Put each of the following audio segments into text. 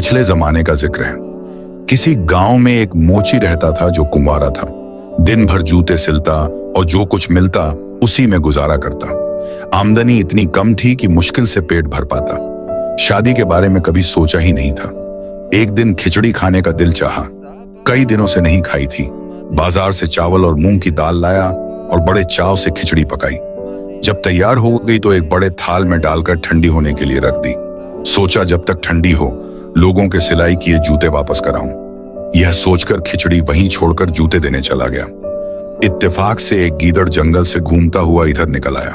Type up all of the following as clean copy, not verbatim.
पिछले जमाने का जिक्र है। किसी गांव में एक मोची रहता था जो कुंवारा था। दिन भर जूते सिलता और जो कुछ मिलता उसी में गुजारा करता। आमदनी इतनी कम थी कि मुश्किल से पेट भर पाता। शादी के बारे में कभी सोचा ही नहीं था। एक दिन खिचड़ी खाने का दिल चाहा। कई दिनों से नहीं खाई थी। बाजार से चावल और मूंग की दाल लाया और बड़े चाव से खिचड़ी पकाई। जब तैयार हो गई तो एक बड़े थाल में डालकर ठंडी होने के लिए रख दी। सोचा जब तक ठंडी हो लोगों के सिलाई किए जूते वापस कराऊं। यह सोचकर खिचड़ी वहीं छोड़कर जूते देने चला गया। इत्तेफाक से एक गीदड़ जंगल से घूमता हुआ इधर निकल आया।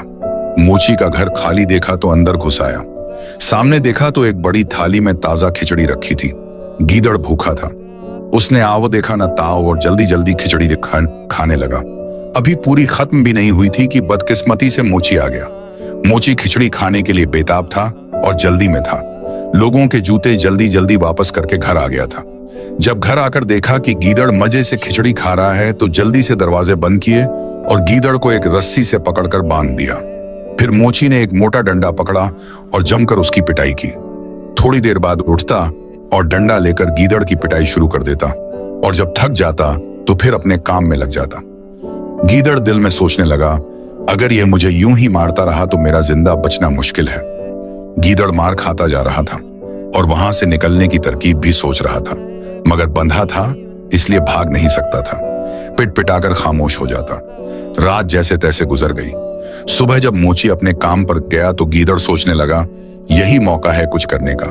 मोची का घर खाली देखा तो अंदर घुस आया। सामने देखा तो एक बड़ी थाली में ताजा खिचड़ी रखी थी। गीदड़ भूखा था। उसने आओ देखा ना ताव और जल्दी जल्दी खिचड़ी खाने लगा। अभी पूरी खत्म भी नहीं हुई थी कि बदकिस्मती से मोची आ गया। मोची खिचड़ी खाने के लिए बेताब था और जल्दी में था। लोगों के जूते जल्दी जल्दी वापस करके घर आ गया था। जब घर आकर देखा कि गीदड़ मजे से खिचड़ी खा रहा है तो जल्दी से दरवाजे बंद किए और गीदड़ को एक रस्सी से पकड़कर बांध दिया। फिर मोची ने एक मोटा डंडा पकड़ा और जमकर उसकी पिटाई की। थोड़ी देर बाद उठता और डंडा लेकर गीदड़ की पिटाई शुरू कर देता और जब थक जाता तो फिर अपने काम में लग जाता। गीदड़ दिल में सोचने लगा, अगर यह मुझे यूं ही मारता रहा तो मेरा जिंदा बचना मुश्किल है। गीदड़ मार खाता जा रहा था और वहां से निकलने की तरकीब भी सोच रहा था, मगर बंधा था इसलिए भाग नहीं सकता था। पिट पिटाकर खामोश हो जाता। रात जैसे तैसे गुजर गई। सुबह जब मोची अपने काम पर गया तो गीदड़ सोचने लगा, यही मौका है कुछ करने का,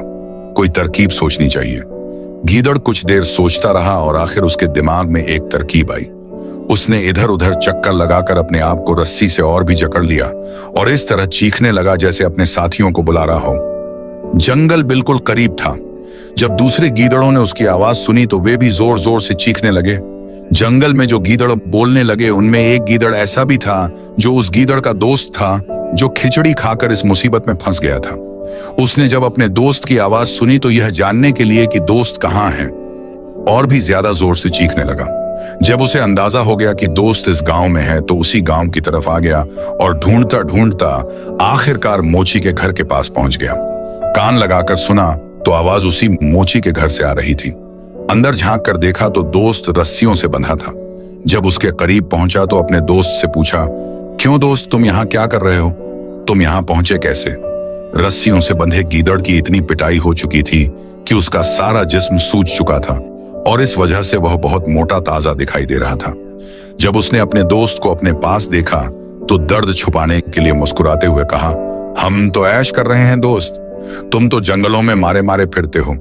कोई तरकीब सोचनी चाहिए। गीदड़ कुछ देर सोचता रहा और आखिर उसके दिमाग में एक तरकीब आई। उसने इधर उधर चक्कर लगाकर अपने आप को रस्सी से और भी जकड़ लिया और इस तरह चीखने लगा जैसे अपने साथियों को बुला रहा हो। जंगल बिल्कुल करीब था। जब दूसरे गीदड़ों ने उसकी आवाज सुनी तो वे भी जोर जोर से चीखने लगे। जंगल में जो गीदड़ बोलने लगे उनमें एक गीदड़ ऐसा भी था जो उस गीदड़ का दोस्त था जो खिचड़ी खाकर इस मुसीबत में फंस गया था। उसने जब अपने दोस्त की आवाज सुनी तो यह जानने के लिए कि दोस्त कहाँ है और भी ज्यादा जोर से चीखने लगा। जब उसे अंदाजा हो गया कि दोस्त इस गांव में है तो उसी गांव की तरफ आ गया और ढूंढता ढूंढता आखिरकार मोची के घर के पास पहुंच गया। कान लगाकर सुना तो आवाज उसी मोची के घर से आ रही थी। अंदर झांक कर देखा तो दोस्त रस्सियों से बंधा था। जब उसके करीब पहुंचा तो अपने दोस्त से पूछा, क्यों दोस्त, तुम यहाँ क्या कर रहे हो? तुम यहाँ पहुंचे कैसे? रस्सियों से बंधे गीदड़ की इतनी पिटाई हो चुकी थी कि उसका सारा जिस्म सूज चुका था और इस वजह से वह बहुत मोटा ताजा दिखाई दे रहा था। जब उसने अपने दोस्त को अपने पास देखा तो दर्द छुपाने के लिए मुस्कुराते हुए कहा, हम तो ऐश कर रहे हैं दोस्त, तुम तो जंगलों में मारे मारे फिरते हो।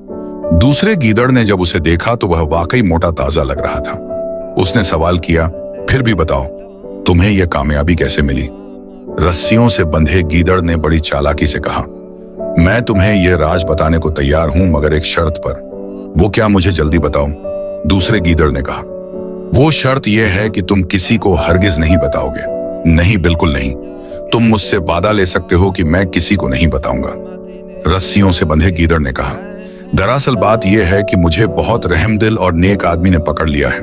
दूसरे गीदड़ ने जब उसे देखा तो वह वाकई मोटा ताजा लग रहा था। उसने सवाल किया, फिर भी बताओ तुम्हें यह कामयाबी कैसे मिली? रस्सियों से बंधे गीदड़ ने बड़ी चालाकी से कहा, मैं तुम्हें यह राज बताने को तैयार हूं मगर एक शर्त पर। वो क्या, मुझे जल्दी बताओ। दूसरे गीदड़ ने कहा, वो शर्त यह है कि तुम किसी को हरगिज नहीं बताओगे। नहीं, बिल्कुल नहीं। तुम मुझसे वादा ले सकते हो कि मैं किसी को नहीं बताऊंगा। रस्सियों से बंधे गीदड़ ने कहा, दरअसल बात यह है कि मुझे बहुत रहमदिल और नेक आदमी ने पकड़ लिया है।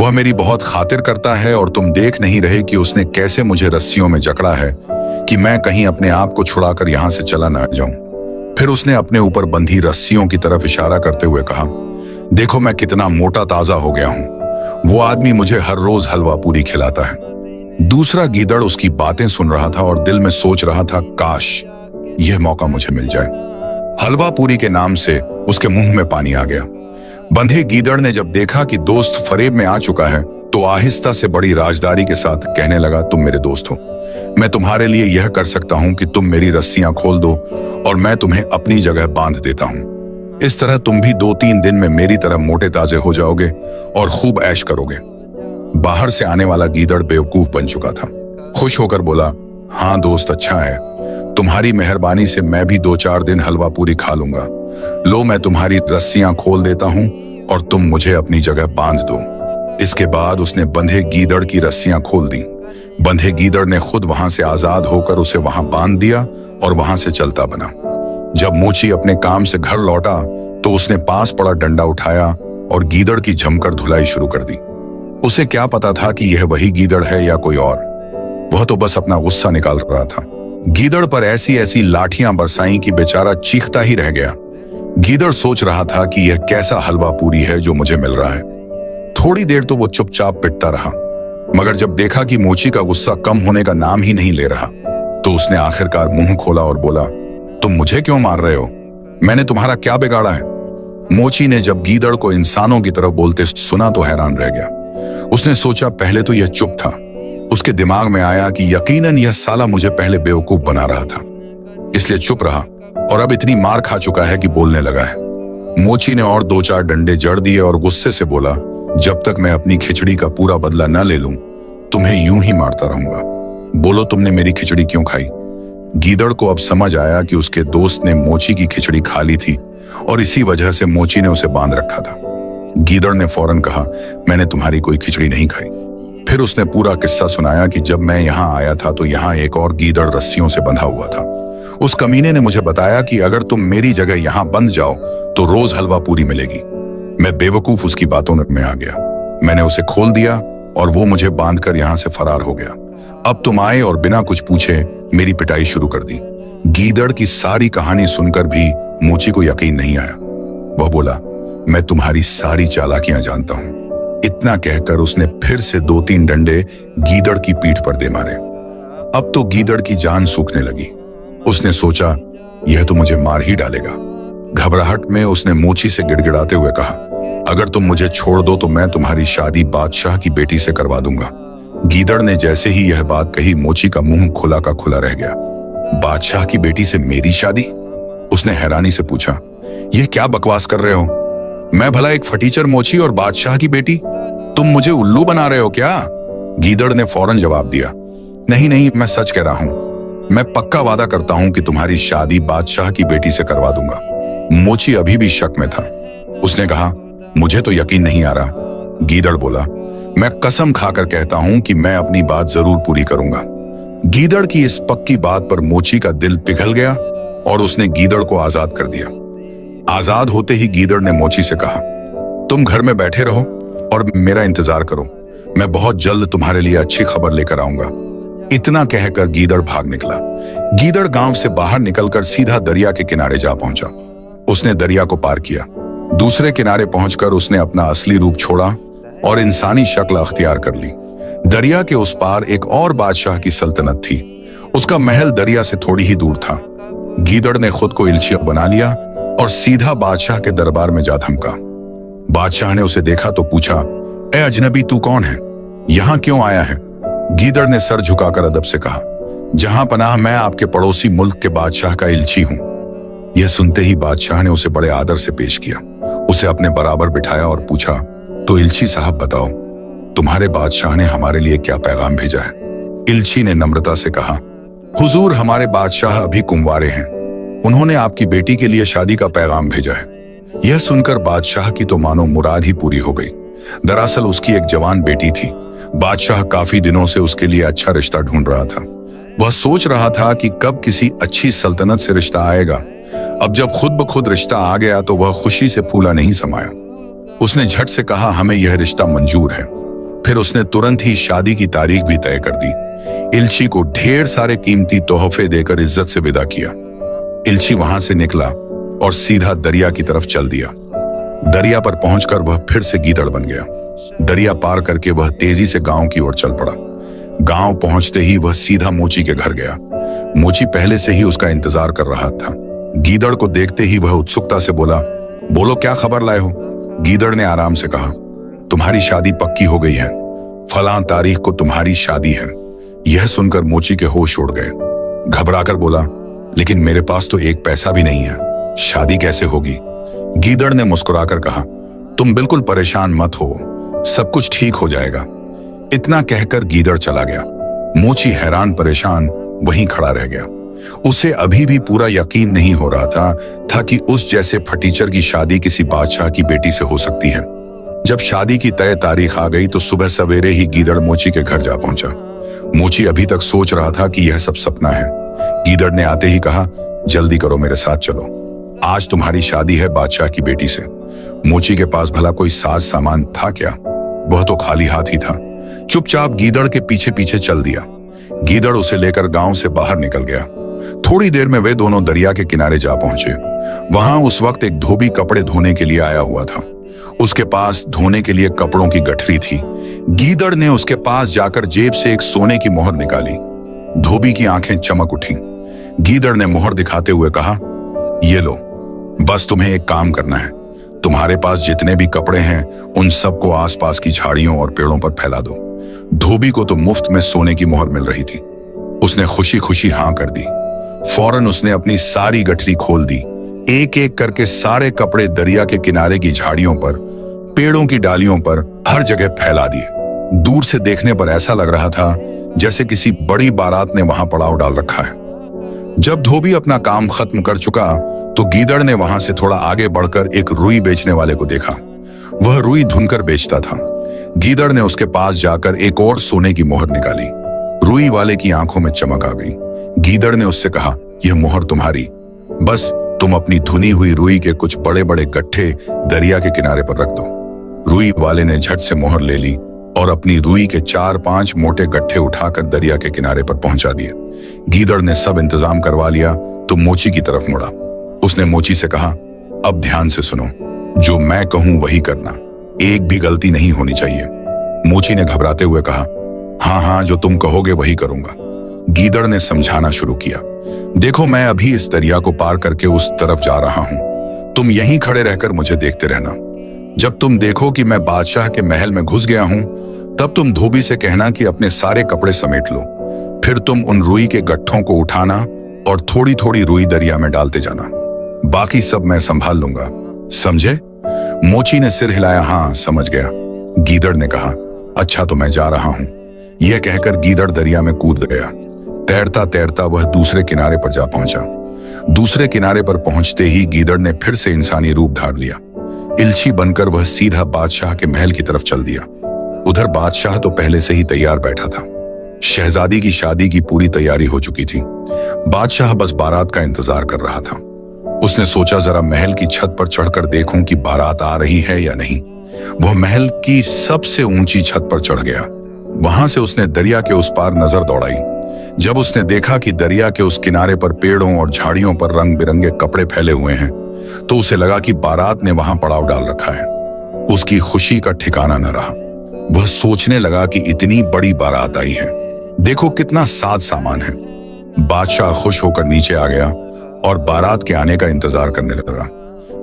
वह मेरी बहुत खातिर करता है और तुम देख नहीं रहे कि उसने कैसे मुझे रस्सियों में जकड़ा है कि मैं कहीं अपने आप को छुड़ाकर यहां से चला ना जाऊं। फिर उसने अपने ऊपर बंधी रस्सियों की तरफ इशारा करते हुए कहा, देखो मैं कितना मोटा ताजा हो गया हूं। वो आदमी मुझे हर रोज हलवा पूरी खिलाता है। दूसरा गीदड़ उसकी बातें सुन रहा था और दिल में सोच रहा था, काश यह मौका मुझे मिल जाए। हलवा पूरी के नाम से उसके मुंह में पानी आ गया। बंधे गीदड़ ने जब देखा कि दोस्त फरेब में आ चुका है तो आहिस्ता से बड़ी राजदारी के साथ कहने लगा, तुम मेरे दोस्त हो, मैं तुम्हारे लिए यह कर सकता हूं कि तुम मेरी रस्सियां खोल दो और मैं तुम्हें अपनी जगह बांध देता हूं। इस तरह तुम भी 2-3 दिन में मेरी तरह मोटे ताजे हो जाओगे और खूब ऐश करोगे। बाहर से आने वाला गीदड़ बेवकूफ बन चुका था। खुश होकर बोला, हाँ दोस्त, अच्छा है, तुम्हारी मेहरबानी से मैं भी 2-4 दिन हलवा पूरी खा लूंगा। लो, मैं तुम्हारी रस्सियां खोल देता हूं और तुम मुझे अपनी जगह बांध दो। इसके बाद उसने बंधे गीदड़ की रस्सियां खोल दी। बंधे गीदड़ ने खुद वहां से आजाद होकर उसे वहां बांध दिया और वहां से चलता बना। जब मोची अपने काम से घर लौटा तो उसने पास पड़ा डंडा उठाया और गीदड़ की जमकर धुलाई शुरू कर दी। उसे क्या पता था कि यह वही गीदड़ है या कोई और। वह तो बस अपना गुस्सा निकाल रहा था। गीदड़ पर ऐसी ऐसी लाठियां बरसाई कि बेचारा चीखता ही रह गया। गीदड़ सोच रहा था कि यह कैसा हलवा पूरी है जो मुझे मिल रहा है। थोड़ी देर तो वो चुपचाप पिटता रहा, मगर जब देखा कि मोची का गुस्सा कम होने का नाम ही नहीं ले रहा, तो उसने आखिरकार मुंह खोला और बोला, तुम मुझे क्यों मार रहे हो? मैंने तुम्हारा क्या बिगाड़ा है? मोची ने जब गीदड़ को इंसानों की तरफ बोलते सुना तो हैरान रह गया। उसने सोचा पहले तो यह चुप था। उसके दिमाग में आया कि यकीनन यह साला मुझे पहले बेवकूफ बना रहा था, इसलिए चुप रहा, और अब इतनी मार खा चुका है कि बोलने लगा है। मोची ने और 2-4 डंडे जड़ दिए और गुस्से से बोला, जब तक मैं अपनी खिचड़ी का पूरा बदला न ले लूं, तुम्हें यूं ही मारता रहूंगा। बोलो, तुमने मेरी खिचड़ी क्यों खाई? गीदड़ को अब समझ आया कि उसके दोस्त ने मोची की खिचड़ी खा ली थी और इसी वजह से मोची ने उसे बांध रखा था। गीदड़ ने फौरन कहा, मैंने तुम्हारी कोई खिचड़ी नहीं खाई। फिर उसने पूरा किस्सा सुनाया कि जब मैं यहाँ आया था तो यहाँ एक और गीदड़ रस्सियों से बंधा हुआ था। उस कमीने ने मुझे बताया कि अगर तुम मेरी जगह यहाँ बंध जाओ तो रोज हलवा पूरी मिलेगी। मैं बेवकूफ उसकी बातों में आ गया। मैंने उसे खोल दिया और वो मुझे बांधकर यहाँ से फरार हो गया। अब तुम आए और बिना कुछ पूछे मेरी पिटाई शुरू कर दी। गीदड़ की सारी कहानी सुनकर भी मोची को यकीन नहीं आया। वह बोला, मैं तुम्हारी सारी चालाकियां जानता हूं। इतना कहकर उसने फिर से 2-3 डंडे गीदड़ की पीठ पर दे मारे। अब तो गीदड़ की जान सूखने लगी। उसने सोचा, यह तो मुझे मार ही डालेगा। घबराहट में उसने मोची से गिड़गिड़ाते हुए कहा, अगर तुम मुझे छोड़ दो तो मैं तुम्हारी शादी बादशाह की बेटी से करवा दूंगा। गीदड़ ने जैसे ही यह बात कही, मोची का मुंह खुला का खुला रह गया। बादशाह की बेटी से मेरी शादी? उसने हैरानी से पूछा, यह क्या बकवास कर रहे हो? मैं भला एक फटीचर मोची और बादशाह की बेटी? तुम मुझे उल्लू बना रहे हो क्या? गीदड़ ने फौरन जवाब दिया, नहीं नहीं, मैं सच कह रहा हूं। मैं पक्का वादा करता हूं कि तुम्हारी शादी बादशाह की बेटी से करवा दूंगा। मोची अभी भी शक में था। उसने कहा, मुझे तो यकीन नहीं आ रहा। गीदड़ बोला, मैं कसम खाकर कहता हूं कि मैं अपनी बात जरूर पूरी करूंगा। गीदड़ की इस पक्की बात पर मोची का दिल पिघल गया और उसने गीदड़ को आजाद कर दिया। आजाद होते ही गीदड़ ने मोची से कहा, तुम घर में बैठे रहो और मेरा इंतजार करो। मैं बहुत जल्द तुम्हारे लिए अच्छी खबर लेकर आऊंगा। इतना कहकर गीदड़ भाग निकला। गीदड़ गांव से बाहर निकलकर सीधा दरिया के किनारे जा पहुंचा। उसने दरिया को पार किया। दूसरे किनारे पहुंचकर उसने अपना असली रूप छोड़ा और इंसानी शक्ल अख्तियार कर ली। दरिया के उस पार एक और बादशाह की सल्तनत थी। उसका महल दरिया से थोड़ी ही दूर था। गीदड़ ने खुद को इल्ची बना लिया और सीधा बादशाह के दरबार में जा धमका। बादशाह ने उसे देखा तो पूछा, ए अजनबी, तू कौन है? यहां क्यों आया है? गीदड़ ने सर झुकाकर अदब से कहा, जहां पनाह, मैं आपके पड़ोसी मुल्क के बादशाह का इल्ची हूं। यह सुनते ही बादशाह ने उसे बड़े आदर से पेश किया, उसे अपने बराबर बिठाया और पूछा, तो इल्ची साहब बताओ, तुम्हारे बादशाह ने हमारे लिए क्या पैगाम भेजा है? इल्ची ने नम्रता से कहा, हुजूर, हमारे बादशाह अभी कुंवारे हैं। उन्होंने आपकी बेटी के लिए शादी का पैगाम भेजा है। यह सुनकर बादशाह की तो मानो मुराद ही पूरी हो गई। दरअसल उसकी एक जवान बेटी थी। बादशाह काफी दिनों से उसके लिए अच्छा रिश्ता ढूंढ रहा था। वह सोच रहा था कि कब किसी अच्छी सल्तनत से रिश्ता आएगा। अब जब खुद ब खुद रिश्ता आ गया तो वह खुशी से फूला नहीं समाया। उसने झट से कहा, हमें यह रिश्ता मंजूर है। फिर उसने तुरंत ही शादी की तारीख भी तय कर दी। इल्ची को ढेर सारे कीमती तोहफे देकर इज्जत से विदा किया। इल्ची वहां से निकला और सीधा दरिया की तरफ चल दिया। दरिया पर पहुंचकर वह फिर से गीदड़ बन गया। दरिया पार करके वह तेजी से गांव की ओर चल पड़ा। गांव पहुंचते ही वह सीधा मोची के घर गया। मोची पहले से ही उसका इंतजार कर रहा था। गीदड़ को देखते ही वह उत्सुकता से बोला, बोलो, क्या खबर लाए हो? गीदड़ ने आराम से कहा, तुम्हारी शादी पक्की हो गई है। फलां तारीख को तुम्हारी शादी है। यह सुनकर मोची के होश उड़ गए। घबराकर बोला, लेकिन मेरे पास तो एक पैसा भी नहीं है, शादी कैसे होगी? गीदड़ ने मुस्कुराकर कहा, तुम बिल्कुल परेशान मत हो, सब कुछ ठीक हो जाएगा। इतना कहकर गीदड़ चला गया। मोची हैरान परेशान वहीं खड़ा रह गया। उसे अभी भी पूरा यकीन नहीं हो रहा था कि उस जैसे फटीचर की शादी किसी बादशाह की बेटी से हो सकती है। जब शादी की तय तारीख आ गई तो सुबह सवेरे ही गीदड़ मोची के घर जा पहुंचा। मोची अभी तक सोच रहा था कि यह सब सपना है। गीदड़ ने आते ही कहा, जल्दी करो, मेरे साथ चलो, आज तुम्हारी शादी है बादशाह की बेटी से। मोची के पास भला कोई साज सामान था क्या? वह तो खाली हाथ ही था। चुपचाप गीदड़ के पीछे पीछे चल दिया। गीदड़ उसे लेकर गांव से बाहर निकल गया। थोड़ी देर में वे दोनों दरिया के किनारे जा पहुंचे। वहां उस वक्त एक धोबी कपड़े धोने के लिए आया हुआ था। उसके पास धोने के लिए कपड़ों की गठरी थी। गीदड़ ने उसके पास जाकर जेब से एक सोने की मोहर निकाली। धोबी की आंखें चमक उठी। गीदड़ ने मोहर दिखाते हुए कहा, ये लो, बस तुम्हें एक काम करना है। तुम्हारे पास जितने भी कपड़े हैं उन सबको आसपास की झाड़ियों और पेड़ों पर फैला दो। धोबी को तो मुफ्त में सोने की मोहर मिल रही थी। उसने खुशी खुशी हां कर दी। फौरन उसने अपनी सारी गठरी खोल दी। एक एक करके सारे कपड़े दरिया के किनारे की झाड़ियों पर, पेड़ों की डालियों पर, हर जगह फैला दिए। दूर से देखने पर ऐसा लग रहा था जैसे किसी बड़ी बारात ने वहां पड़ाव डाल रखा है। जब धोबी अपना काम खत्म कर चुका तो गीदड़ ने वहां से थोड़ा आगे बढ़कर एक रुई बेचने वाले को देखा। वह रुई धुनकर बेचता था। गीदड़ ने उसके पास जाकर एक और सोने की मोहर निकाली। रुई वाले की आंखों में चमक आ गई। गीदड़ ने उससे कहा, यह मोहर तुम्हारी, बस तुम अपनी धुनी हुई रुई के कुछ बड़े बड़े गट्ठे दरिया के किनारे पर रख दो। रुई वाले ने झट से मोहर ले ली और अपनी रुई के 4-5 मोटे गट्ठे उठाकर दरिया के किनारे पर पहुंचा दिए। गीदड़ ने सब इंतजाम करवा लिया तो मोची की तरफ मुड़ा। उसने मोची से कहा, अब ध्यान से सुनो, जो मैं कहूं वही करना, एक भी गलती नहीं होनी चाहिए। मोची ने घबराते हुए कहा, हाँ हाँ, जो तुम कहोगे वही करूंगा। गीदड़ ने समझाना शुरू किया, देखो, मैं अभी इस दरिया को पार करके उस तरफ जा रहा हूं। तुम यहीं खड़े रहकर मुझे देखते रहना। जब तुम देखो कि मैं बादशाह के महल में घुस गया हूं, तब तुम धोबी से कहना कि अपने सारे कपड़े समेट लो। फिर तुम उन रुई के गट्ठों को उठाना और थोड़ी थोड़ी रुई दरिया में डालते जाना। बाकी सब मैं संभाल लूंगा, समझे? मोची ने सिर हिलाया, हाँ समझ गया। गीदड़ ने कहा, अच्छा तो मैं जा रहा हूं। यह कहकर गीदड़ दरिया में कूद गया। तैरता तैरता वह दूसरे किनारे पर जा पहुंचा। दूसरे किनारे पर पहुंचते ही गीदड़ ने फिर से इंसानी रूप धार लिया। इल्ची बनकर वह सीधा बादशाह के महल की तरफ चल दिया। उधर बादशाह तो पहले से ही तैयार बैठा था। शहजादी की शादी की पूरी तैयारी हो चुकी थी। बादशाह बस बारात का इंतजार कर रहा था। उसने सोचा, जरा महल की छत पर चढ़कर देखूं कि बारात आ रही है या नहीं। वह महल की सबसे ऊंची छत पर चढ़ गया। वहां से उसने दरिया के उस पार नजर दौड़ाई। जब उसने देखा कि दरिया के उस किनारे पर पेड़ों और झाड़ियों पर रंग बिरंगे कपड़े फैले हुए हैं, तो उसे लगा कि बारात ने वहां पड़ाव डाल रखा है। उसकी खुशी का ठिकाना न रहा। वह सोचने लगा कि इतनी बड़ी बारात आई है, देखो कितना साज सामान है। बादशाह खुश होकर नीचे आ गया और बारात के आने का इंतजार करने लगा।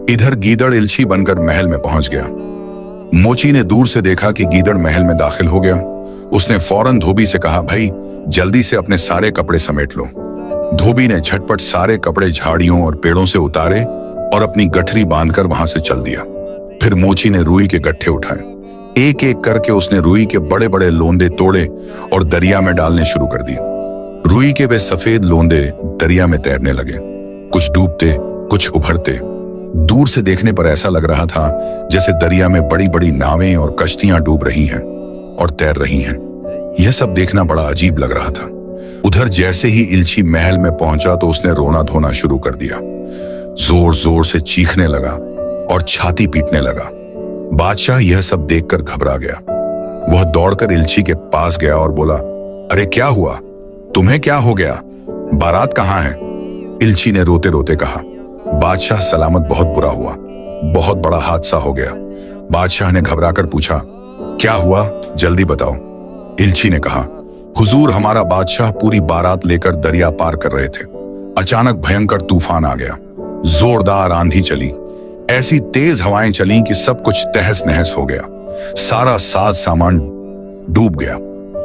इधर गीदड़ इल्ची बनकर महल में पहुंच गया। मोची ने दूर से देखा कि गीदड़ महल में दाखिल हो गया। उसने फौरन धोबी से कहा, भाई जल्दी से अपने सारे कपड़े समेट लो। धोबी ने झटपट सारे कपड़े झाड़ियों और पेड़ों से उतारे और अपनी गठरी बांधकर वहां से चल दिया। फिर मोची ने रुई के गट्ठे उठाए। एक एक करके उसने रुई के बड़े बड़े लोंदे तोड़े और दरिया में डालने शुरू कर दिए। रुई के वे सफेद लोंदे दरिया में तैरने लगे, कुछ डूबते, कुछ उभरते। दूर से देखने पर ऐसा लग रहा था जैसे दरिया में बड़ी बड़ी नावें और कश्तियां डूब रही हैं और तैर रही हैं। यह सब देखना बड़ा अजीब लग रहा था। उधर जैसे ही इल्ची महल में पहुंचा तो उसने रोना धोना शुरू कर दिया। जोर जोर से चीखने लगा और छाती पीटने लगा। बादशाह यह सब देखकर घबरा गया। वह दौड़कर इल्ची के पास गया और बोला, अरे क्या हुआ? तुम्हें क्या हो गया? बारात कहाँ है? इल्ची ने रोते रोते कहा, बादशाह सलामत, बहुत बुरा हुआ, बहुत बड़ा हादसा हो गया। बादशाह ने घबराकर पूछा, क्या हुआ, जल्दी बताओ। इल्ची ने कहा, हुजूर, हमारा बादशाह पूरी बारात लेकर दरिया पार कर रहे थे। अचानक भयंकर तूफान आ गया। जोरदार आंधी चली, ऐसी तेज हवाएं चलीं कि सब कुछ तहस नहस हो गया। सारा साज सामान डूब गया।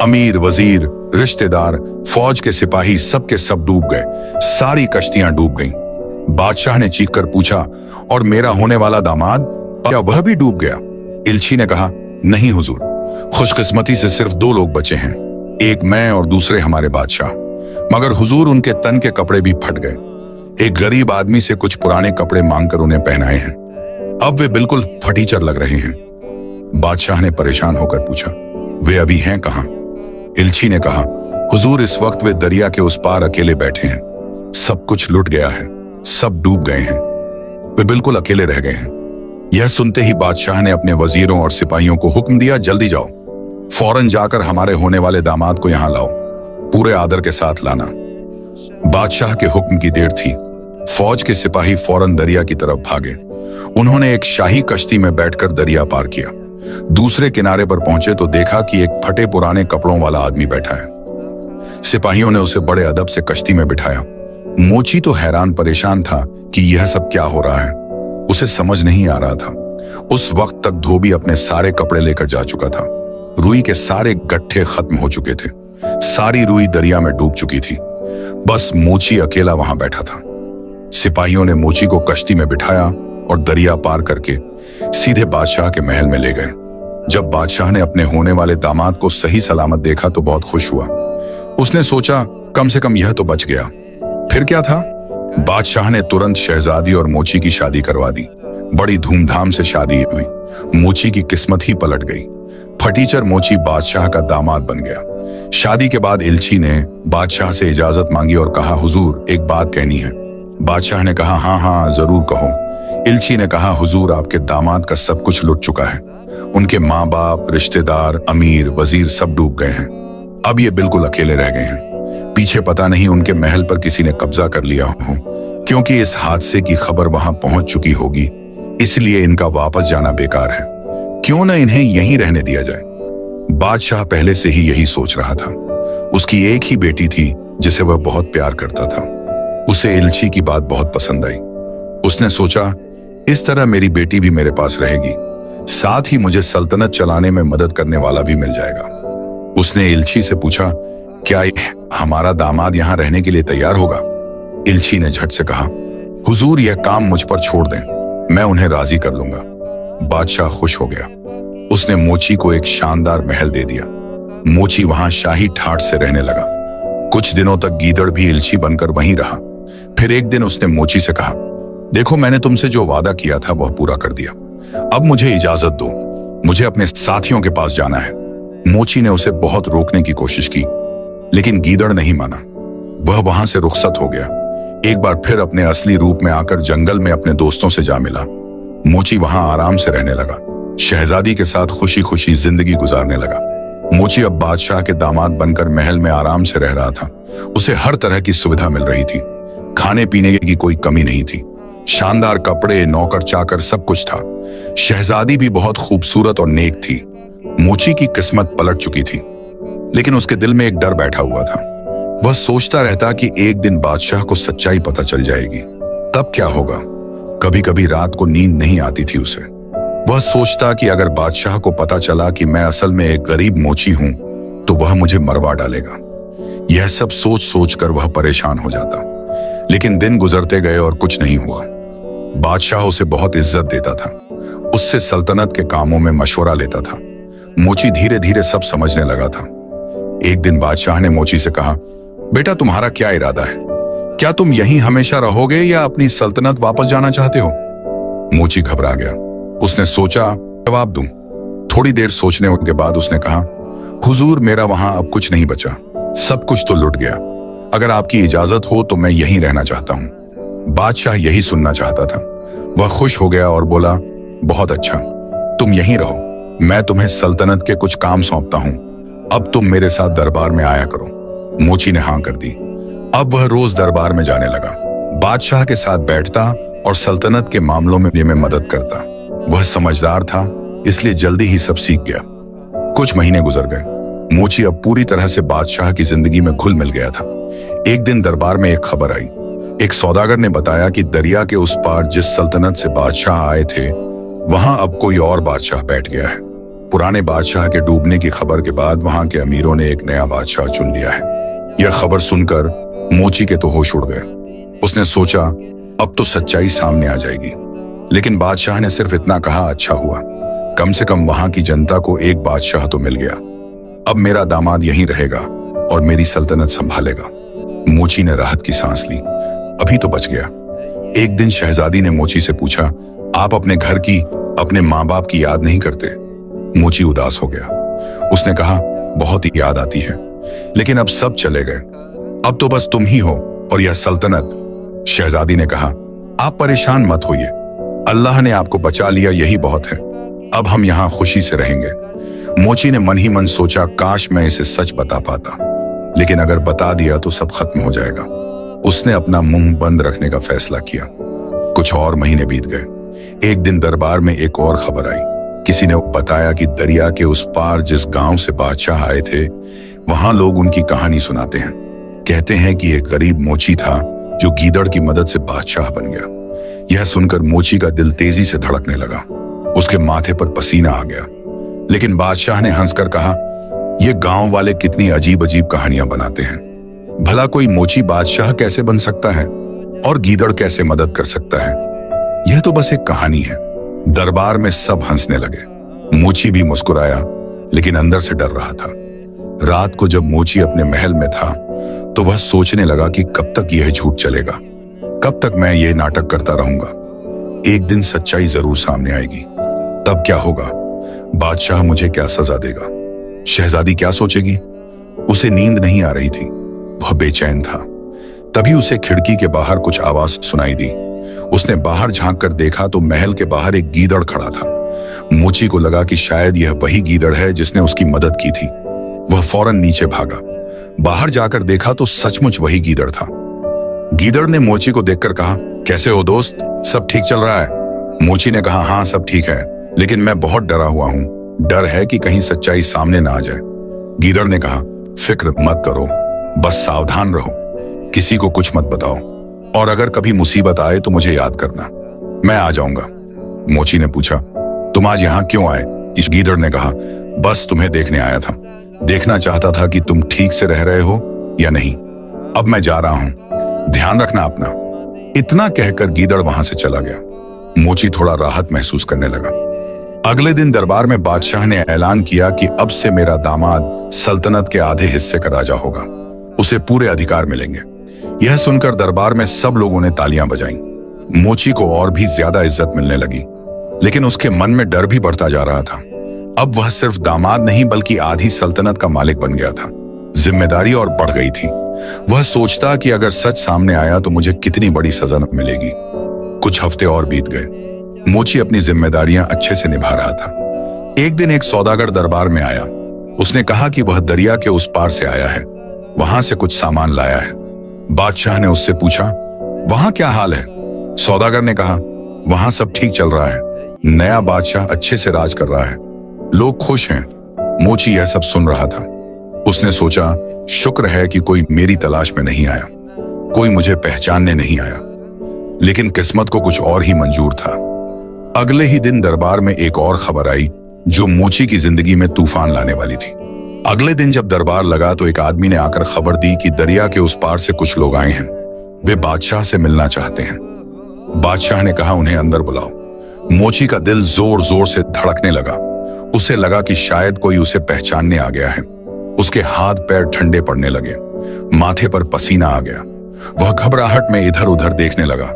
अमीर, वजीर, रिश्तेदार, फौज के सिपाही सब के सब डूब गए। सारी कश्तियां डूब गईं। बादशाह ने चीखकर पूछा, और मेरा होने वाला दामाद, क्या वह भी डूब गया? इल्ची ने कहा, नहीं हुजूर, खुशकिस्मती से सिर्फ 2 लोग बचे हैं, एक मैं और दूसरे हमारे बादशाह। मगर हुजूर, उनके तन के कपड़े भी फट गए। एक गरीब आदमी से कुछ पुराने कपड़े मांगकर उन्हें पहनाए हैं। अब वे बिल्कुल फटीचर लग रहे हैं। बादशाह ने परेशान होकर पूछा, वे अभी हैं कहां? इल्ची ने कहा, हुजूर, इस वक्त वे दरिया के उस पार अकेले बैठे हैं। सब कुछ लुट गया है, सब डूब गए हैं, वे बिल्कुल अकेले रह गए हैं। यह सुनते ही बादशाह ने अपने वजीरों और सिपाहियों को हुक्म दिया, जल्दी जाओ, फौरन जाकर हमारे होने वाले दामाद को यहां लाओ, पूरे आदर के साथ लाना। बादशाह के हुक्म की देर थी। फौज के सिपाही फौरन दरिया की तरफ भागे। उन्होंने एक शाही कश्ती में बैठकर दरिया पार किया। दूसरे किनारे पर पहुंचे तो देखा कि एक फटे पुराने कपड़ों वाला आदमी बैठा है। सिपाहियों ने उसे बड़े अदब से कश्ती में बिठाया। मोची तो हैरान परेशान था कि यह सब क्या हो रहा है। उसे समझ नहीं आ रहा था। उस वक्त तक धोबी अपने सारे कपड़े लेकर जा चुका था। रुई के सारे गट्ठे खत्म हो चुके थे। सारी रुई दरिया में डूब चुकी थी। बस मोची अकेला वहां बैठा था। सिपाहियों ने मोची को कश्ती में बिठाया और दरिया पार करके सीधे बादशाह के महल में ले गए। जब बादशाह ने अपने होने वाले दामाद को सही सलामत देखा तो बहुत खुश हुआ। उसने सोचा कम से कम यह तो बच गया। फिर क्या था? बादशाह ने तुरंत शहजादी और मोची की शादी करवा दी। बड़ी धूमधाम से शादी हुई। मोची की किस्मत ही पलट गई। फटीचर मोची बादशाह का दामाद बन गया। शादी के बाद इल्ची ने बादशाह से इजाजत मांगी और कहा, हुजूर एक बात कहनी है। बादशाह ने कहा, हाँ हाँ जरूर कहो। इल्ची ने कहा, हुजूर आपके दामाद का सब कुछ लुट चुका है। उनके माँ बाप, रिश्तेदार, अमीर, वजीर सब डूब गए हैं। अब ये बिल्कुल अकेले रह गए हैं। पीछे पता नहीं उनके महल पर किसी ने कब्जा कर लिया हो, क्योंकि इस हादसे की खबर वहां पहुंच चुकी होगी। इसलिए इनका वापस जाना बेकार है। क्यों न इन्हें यहीं रहने दिया जाए। बादशाह पहले से ही यही सोच रहा था। उसकी एक ही बेटी थी जिसे वह बहुत प्यार करता था। उसे इल्ची की बात बहुत पसंद आई। उसने सोचा इस तरह मेरी बेटी भी मेरे पास रहेगी, साथ ही मुझे सल्तनत चलाने में मदद करने वाला भी मिल जाएगा। उसने इल्ची से पूछा, क्या हमारा दामाद यहाँ रहने के लिए तैयार होगा? इल्ची ने झट से कहा, हुजूर यह काम मुझ पर छोड़ दें, मैं उन्हें राजी कर लूंगा। बादशाह खुश हो गया। उसने मोची को एक शानदार महल दे दिया। मोची वहां शाही ठाठ से रहने लगा। कुछ दिनों तक गीदड़ भी इल्ची बनकर वहीं रहा। फिर एक दिन उसने मोची से कहा, देखो मैंने तुमसे जो वादा किया था वह पूरा कर दिया। अब मुझे इजाजत दो, मुझे अपने साथियों के पास जाना है। मोची ने उसे बहुत रोकने की कोशिश की, लेकिन गीदड़ नहीं माना। वह वहां से रुखसत हो गया। एक बार फिर अपने असली रूप में आकर जंगल में अपने दोस्तों से जा मिला। मोची वहां आराम से रहने लगा। शहजादी के साथ खुशी खुशी जिंदगी गुजारने लगा। मोची अब बादशाह के दामाद बनकर महल में आराम से रह रहा था। उसे हर तरह की सुविधा मिल रही थी। खाने पीने की कोई कमी नहीं थी। शानदार कपड़े, नौकर चाकर सब कुछ था। शहजादी भी बहुत खूबसूरत और नेक थी। मोची की किस्मत पलट चुकी थी, लेकिन उसके दिल में एक डर बैठा हुआ था। वह सोचता रहता कि एक दिन बादशाह को सच्चाई पता चल जाएगी, तब क्या होगा। कभी कभी रात को नींद नहीं आती थी उसे। वह सोचता कि अगर बादशाह को पता चला कि मैं असल में एक गरीब मोची हूं तो वह मुझे मरवा डालेगा। यह सब सोच सोच कर वह परेशान हो जाता। लेकिन दिन गुजरते गए और कुछ नहीं हुआ। बादशाह उसे बहुत इज्जत देता था। उससे सल्तनत के कामों में मशवरा लेता था। मोची धीरे धीरे सब समझने लगा था। एक दिन बादशाह ने मोची से कहा, बेटा तुम्हारा क्या इरादा है? क्या तुम यहीं हमेशा रहोगे या अपनी सल्तनत वापस जाना चाहते हो? मोची घबरा गया। उसने सोचा जवाब दूं। थोड़ी देर सोचने के बाद उसने कहा, हुजूर मेरा वहां अब कुछ नहीं बचा, सब कुछ तो लुट गया। अगर आपकी इजाजत हो तो मैं यहीं रहना चाहता हूं। बादशाह यही सुनना चाहता था। वह खुश हो गया और बोला, बहुत अच्छा, तुम यहीं रहो, मैं तुम्हें सल्तनत के कुछ काम सौंपता हूं। अब तुम मेरे साथ दरबार में आया करो। मोची ने हाँ कर दी। अब वह रोज दरबार में जाने लगा। बादशाह के साथ बैठता और सल्तनत के मामलों में मदद करता। वह समझदार था, इसलिए जल्दी ही सब सीख गया। कुछ महीने गुजर गए। मोची अब पूरी तरह से बादशाह की जिंदगी में घुल मिल गया था। एक दिन दरबार में एक खबर आई। एक सौदागर ने बताया कि दरिया के उस पार जिस सल्तनत से बादशाह आए थे वहां अब कोई और बादशाह बैठ गया है। पुराने बादशाह के डूबने की खबर के बाद वहां के अमीरों ने एक नया बादशाह चुन लिया है। यह खबर सुनकर मोची के तो होश उड़ गए। उसने सोचा अब तो सच्चाई सामने आ जाएगी। लेकिन बादशाह ने सिर्फ इतना कहा, अच्छा हुआ, कम से कम वहां की जनता को एक बादशाह तो मिल गया। अब मेरा दामाद यहीं रहेगा और मेरी सल्तनत संभालेगा। मोची ने राहत की सांस ली, अभी तो बच गया। एक दिन शहजादी ने मोची से पूछा, आप अपने घर की, अपने माँ बाप की याद नहीं करते? मोची उदास हो गया। उसने कहा, बहुत ही याद आती है, लेकिन अब सब चले गए। अब तो बस तुम ही हो और यह सल्तनत। शहजादी ने कहा, आप परेशान मत होइए, अल्लाह ने आपको बचा लिया, यही बहुत है। अब हम यहाँ खुशी से रहेंगे। मोची ने मन ही मन सोचा, काश मैं इसे सच बता पाता, लेकिन अगर बता दिया तो सब खत्म हो जाएगा। उसने अपना मुंह बंद रखने का फैसला किया। कुछ और महीने बीत गए। एक दिन दरबार में एक और खबर आई। किसी ने बताया कि दरिया के उस पार जिस गांव से बादशाह आए थे, वहां लोग उनकी कहानी सुनाते हैं। कहते हैं कि एक गरीब मोची था जो गीदड़ की मदद से बादशाह बन गया। यह सुनकर मोची का दिल तेजी से धड़कने लगा। उसके माथे पर पसीना आ गया। लेकिन बादशाह ने हंसकर कहा, ये गांव वाले कितनी अजीब अजीब कहानियां बनाते हैं। भला कोई मोची बादशाह कैसे बन सकता है और गीदड़ कैसे मदद कर सकता है? यह तो बस एक कहानी है। दरबार में सब हंसने लगे। मोची भी मुस्कुराया, लेकिन अंदर से डर रहा था। रात को जब मोची अपने महल में था तो वह सोचने लगा कि कब तक यह झूठ चलेगा, कब तक मैं यह नाटक करता रहूंगा। एक दिन सच्चाई जरूर सामने आएगी। तब क्या होगा? बादशाह मुझे क्या सजा देगा? शहजादी क्या सोचेगी? उसे नींद नहीं आ रही थी। वह बेचैन था। तभी उसे खिड़की के बाहर कुछ आवाज सुनाई दी। उसने बाहर झांक कर देखा तो महल के बाहर एक गीदड़ खड़ा था। मोची को लगा कि शायद यह वही गीदड़ है जिसने उसकी मदद की थी। वह फौरन नीचे भागा। बाहर जाकर देखा तो सचमुच वही गीदड़ था। गीदड़ ने मोची को देखकर कहा, कैसे हो दोस्त, सब ठीक चल रहा है? मोची ने कहा, हाँ सब ठीक है, लेकिन मैं बहुत डरा हुआ हूँ। डर है कि कहीं सच्चाई सामने ना आ जाए। गीदड़ ने कहा, फिक्र मत करो, बस सावधान रहो, किसी को कुछ मत बताओ, और अगर कभी मुसीबत आए तो मुझे याद करना, मैं आ जाऊंगा। मोची ने पूछा, तुम आज यहाँ क्यों आए? इस गीदड़ ने कहा, बस तुम्हें देखने आया था। देखना चाहता था कि तुम ठीक से रह रहे हो या नहीं। अब मैं जा रहा हूं, ध्यान रखना अपना। इतना कहकर गीदड़ वहां से चला गया। मोची थोड़ा राहत महसूस करने लगा। अगले दिन दरबार में बादशाह ने ऐलान किया कि अब से मेरा दामाद सल्तनत के आधे हिस्से का राजा होगा। उसे पूरे अधिकार मिलेंगे। यह सुनकर दरबार में सब लोगों ने तालियां बजाईं। मोची को और भी ज्यादा इज्जत मिलने लगी, लेकिन उसके मन में डर भी बढ़ता जा रहा था। अब वह सिर्फ दामाद नहीं बल्कि आधी सल्तनत का मालिक बन गया था। जिम्मेदारी और बढ़ गई थी। वह सोचता कि अगर सच सामने आया तो मुझे कितनी बड़ी सजा मिलेगी। कुछ हफ्ते और बीत गए। मोची अपनी जिम्मेदारियां अच्छे से निभा रहा था। एक दिन एक सौदागर दरबार में आया। उसने कहा कि वह दरिया के उस पार से आया है, वहां से कुछ सामान लाया है। बादशाह ने उससे पूछा, वहां क्या हाल है? सौदागर ने कहा, वहां सब ठीक चल रहा है। नया बादशाह अच्छे से राज कर रहा है, लोग खुश हैं। मोची यह सब सुन रहा था। उसने सोचा, शुक्र है कि कोई मेरी तलाश में नहीं आया, कोई मुझे पहचानने नहीं आया। लेकिन किस्मत को कुछ और ही मंजूर था। अगले ही दिन दरबार में एक और खबर आई जो मोची की जिंदगी में तूफान लाने वाली थी। अगले दिन जब दरबार लगा तो एक आदमी ने आकर खबर दी कि दरिया के उस पार से कुछ लोग आए हैं। वे बादशाह से मिलना चाहते हैं। बादशाह ने कहा, उन्हें अंदर बुलाओ। मोची का दिल जोर जोर से धड़कने लगा। उसे लगा कि शायद कोई उसे पहचानने आ गया है। उसके हाथ पैर ठंडे पड़ने लगे, माथे पर पसीना आ गया। वह घबराहट में इधर उधर देखने लगा।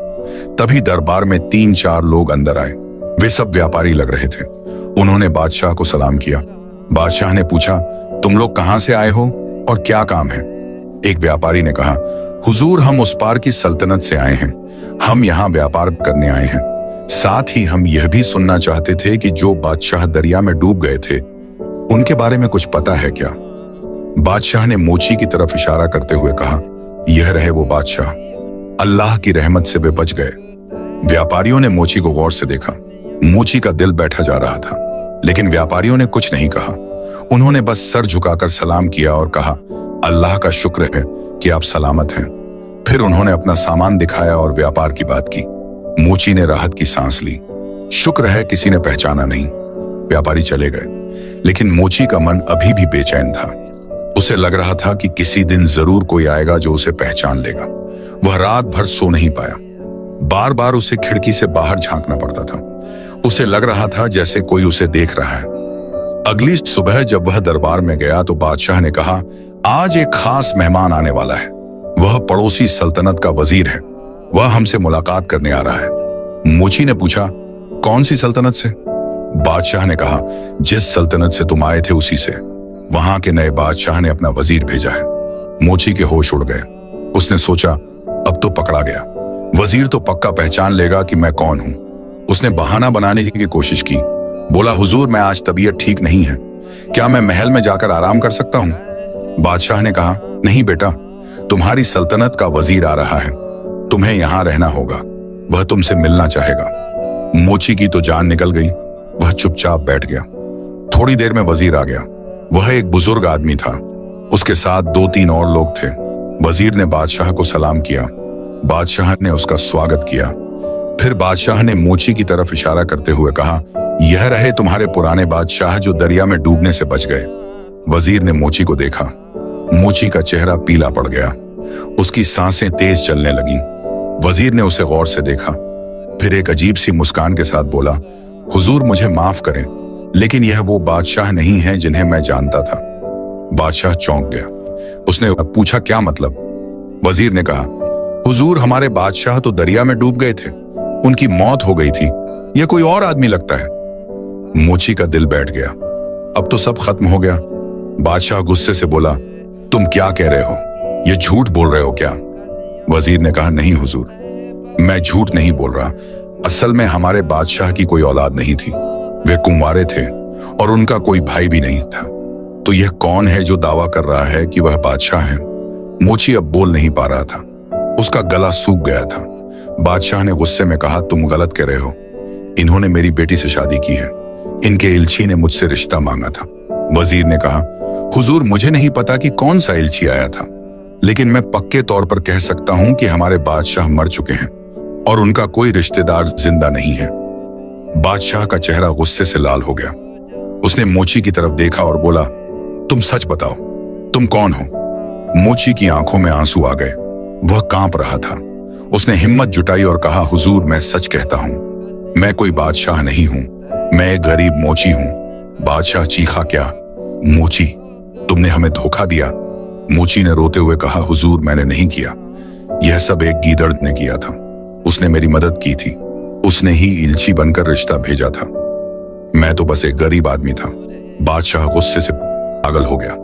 तभी दरबार में 3-4 लोग अंदर आए। वे सब व्यापारी लग रहे थे। उन्होंने बादशाह को सलाम किया। बादशाह ने पूछा, तुम लोग कहां से आए हो और क्या काम है? एक व्यापारी ने कहा, हुजूर हम उस पार की सल्तनत से आए हैं। हम यहाँ व्यापार करने आए हैं। साथ ही हम यह भी सुनना चाहते थे कि जो बादशाह दरिया में डूब गए थे उनके बारे में कुछ पता है क्या? बादशाह ने मोची की तरफ इशारा करते हुए कहा, यह रहे वो बादशाह। अल्लाह की रहमत से वे बच गए। व्यापारियों ने मोची को गौर से देखा। मोची का दिल बैठा जा रहा था, लेकिन व्यापारियों ने कुछ नहीं कहा। उन्होंने बस सर झुकाकर सलाम किया और कहा, अल्लाह का शुक्र है कि आप सलामत हैं। फिर उन्होंने अपना सामान दिखाया और व्यापार की बात की। मोची ने राहत की सांस ली। शुक्र है किसी ने पहचाना नहीं। व्यापारी चले गए, लेकिन मोची का मन अभी भी बेचैन था। उसे लग रहा था कि किसी दिन जरूर कोई आएगा जो उसे पहचान लेगा। वह रात भर सो नहीं पाया। बार बार उसे खिड़की से बाहर झांकना पड़ता था। उसे लग रहा था जैसे कोई उसे देख रहा है। अगली सुबह जब वह दरबार में गया तो बादशाह ने कहा, आज एक खास मेहमान आने वाला है। वह पड़ोसी सल्तनत का वजीर है। वह हमसे मुलाकात करने आ रहा है। मोची ने पूछा, कौन सी सल्तनत से? बादशाह ने कहा, जिस सल्तनत से तुम आए थे उसी से। वहां के नए बादशाह ने अपना वजीर भेजा है। मोची के होश उड़ गए। उसने सोचा, अब तो पकड़ा गया। वजीर तो पक्का पहचान लेगा कि मैं कौन हूं। उसने बहाना बनाने की कोशिश की। बोला, हुजूर मैं आज तबीयत ठीक नहीं है, क्या मैं महल में जाकर आराम कर सकता हूं? बादशाह ने कहा, नहीं बेटा, तुम्हारी सल्तनत का वजीर आ रहा है, तुम्हें यहां रहना होगा, वह तुमसे मिलना चाहेगा। मोची की तो जान निकल गई, वह चुपचाप बैठ गया। थोड़ी देर में वजीर आ गया। वह एक बुजुर्ग आदमी था, उसके साथ 2-3 और लोग थे। वजीर ने बादशाह को सलाम किया। बादशाह ने उसका स्वागत किया। फिर बादशाह ने मोची की तरफ इशारा करते हुए कहा, यह रहे तुम्हारे पुराने बादशाह जो दरिया में डूबने से बच गए। वजीर ने मोची को देखा। मोची का चेहरा पीला पड़ गया, उसकी सांसें तेज चलने लगीं। वजीर ने उसे गौर से देखा, फिर एक अजीब सी मुस्कान के साथ बोला, हुजूर मुझे माफ करें, लेकिन यह वो बादशाह नहीं है जिन्हें मैं जानता था। बादशाह चौंक गया। उसने पूछा, क्या मतलब? वजीर ने कहा, हुजूर हमारे बादशाह तो दरिया में डूब गए थे, उनकी मौत हो गई थी, यह कोई और आदमी लगता है। मोची का दिल बैठ गया। अब तो सब खत्म हो गया। बादशाह गुस्से से बोला, तुम क्या कह रहे हो? ये झूठ बोल रहे हो क्या? वजीर ने कहा, नहीं हुजूर, मैं झूठ नहीं बोल रहा। असल में हमारे बादशाह की कोई औलाद नहीं थी, वे कुंवारे थे और उनका कोई भाई भी नहीं था। तो यह कौन है जो दावा कर रहा है कि वह बादशाह है? मोची अब बोल नहीं पा रहा था, उसका गला सूख गया था। बादशाह ने गुस्से में कहा, तुम गलत कह रहे हो, इन्होंने मेरी बेटी से शादी की है, इनके इल्ची ने मुझसे रिश्ता मांगा था। वजीर ने कहा, हुजूर मुझे नहीं पता कि कौन सा इल्ची आया था, लेकिन मैं पक्के तौर पर कह सकता हूं कि हमारे बादशाह मर चुके हैं और उनका कोई रिश्तेदार जिंदा नहीं है। बादशाह का चेहरा गुस्से से लाल हो गया। उसने मोची की तरफ देखा और बोला, तुम सच बताओ, तुम कौन हो? मोची की आंखों में आंसू आ गए, वह कांप रहा था। उसने हिम्मत जुटाई और कहा, हुजूर मैं सच कहता हूं, मैं कोई बादशाह नहीं हूं, मैं एक गरीब मोची हूं। बादशाह चीखा, क्या? मोची, तुमने हमें धोखा दिया। मोची ने रोते हुए कहा, हुजूर मैंने नहीं किया, यह सब एक गीदड़ ने किया था, उसने मेरी मदद की थी, उसने ही इल्ची बनकर रिश्ता भेजा था, मैं तो बस एक गरीब आदमी था। बादशाह गुस्से से पागल हो गया।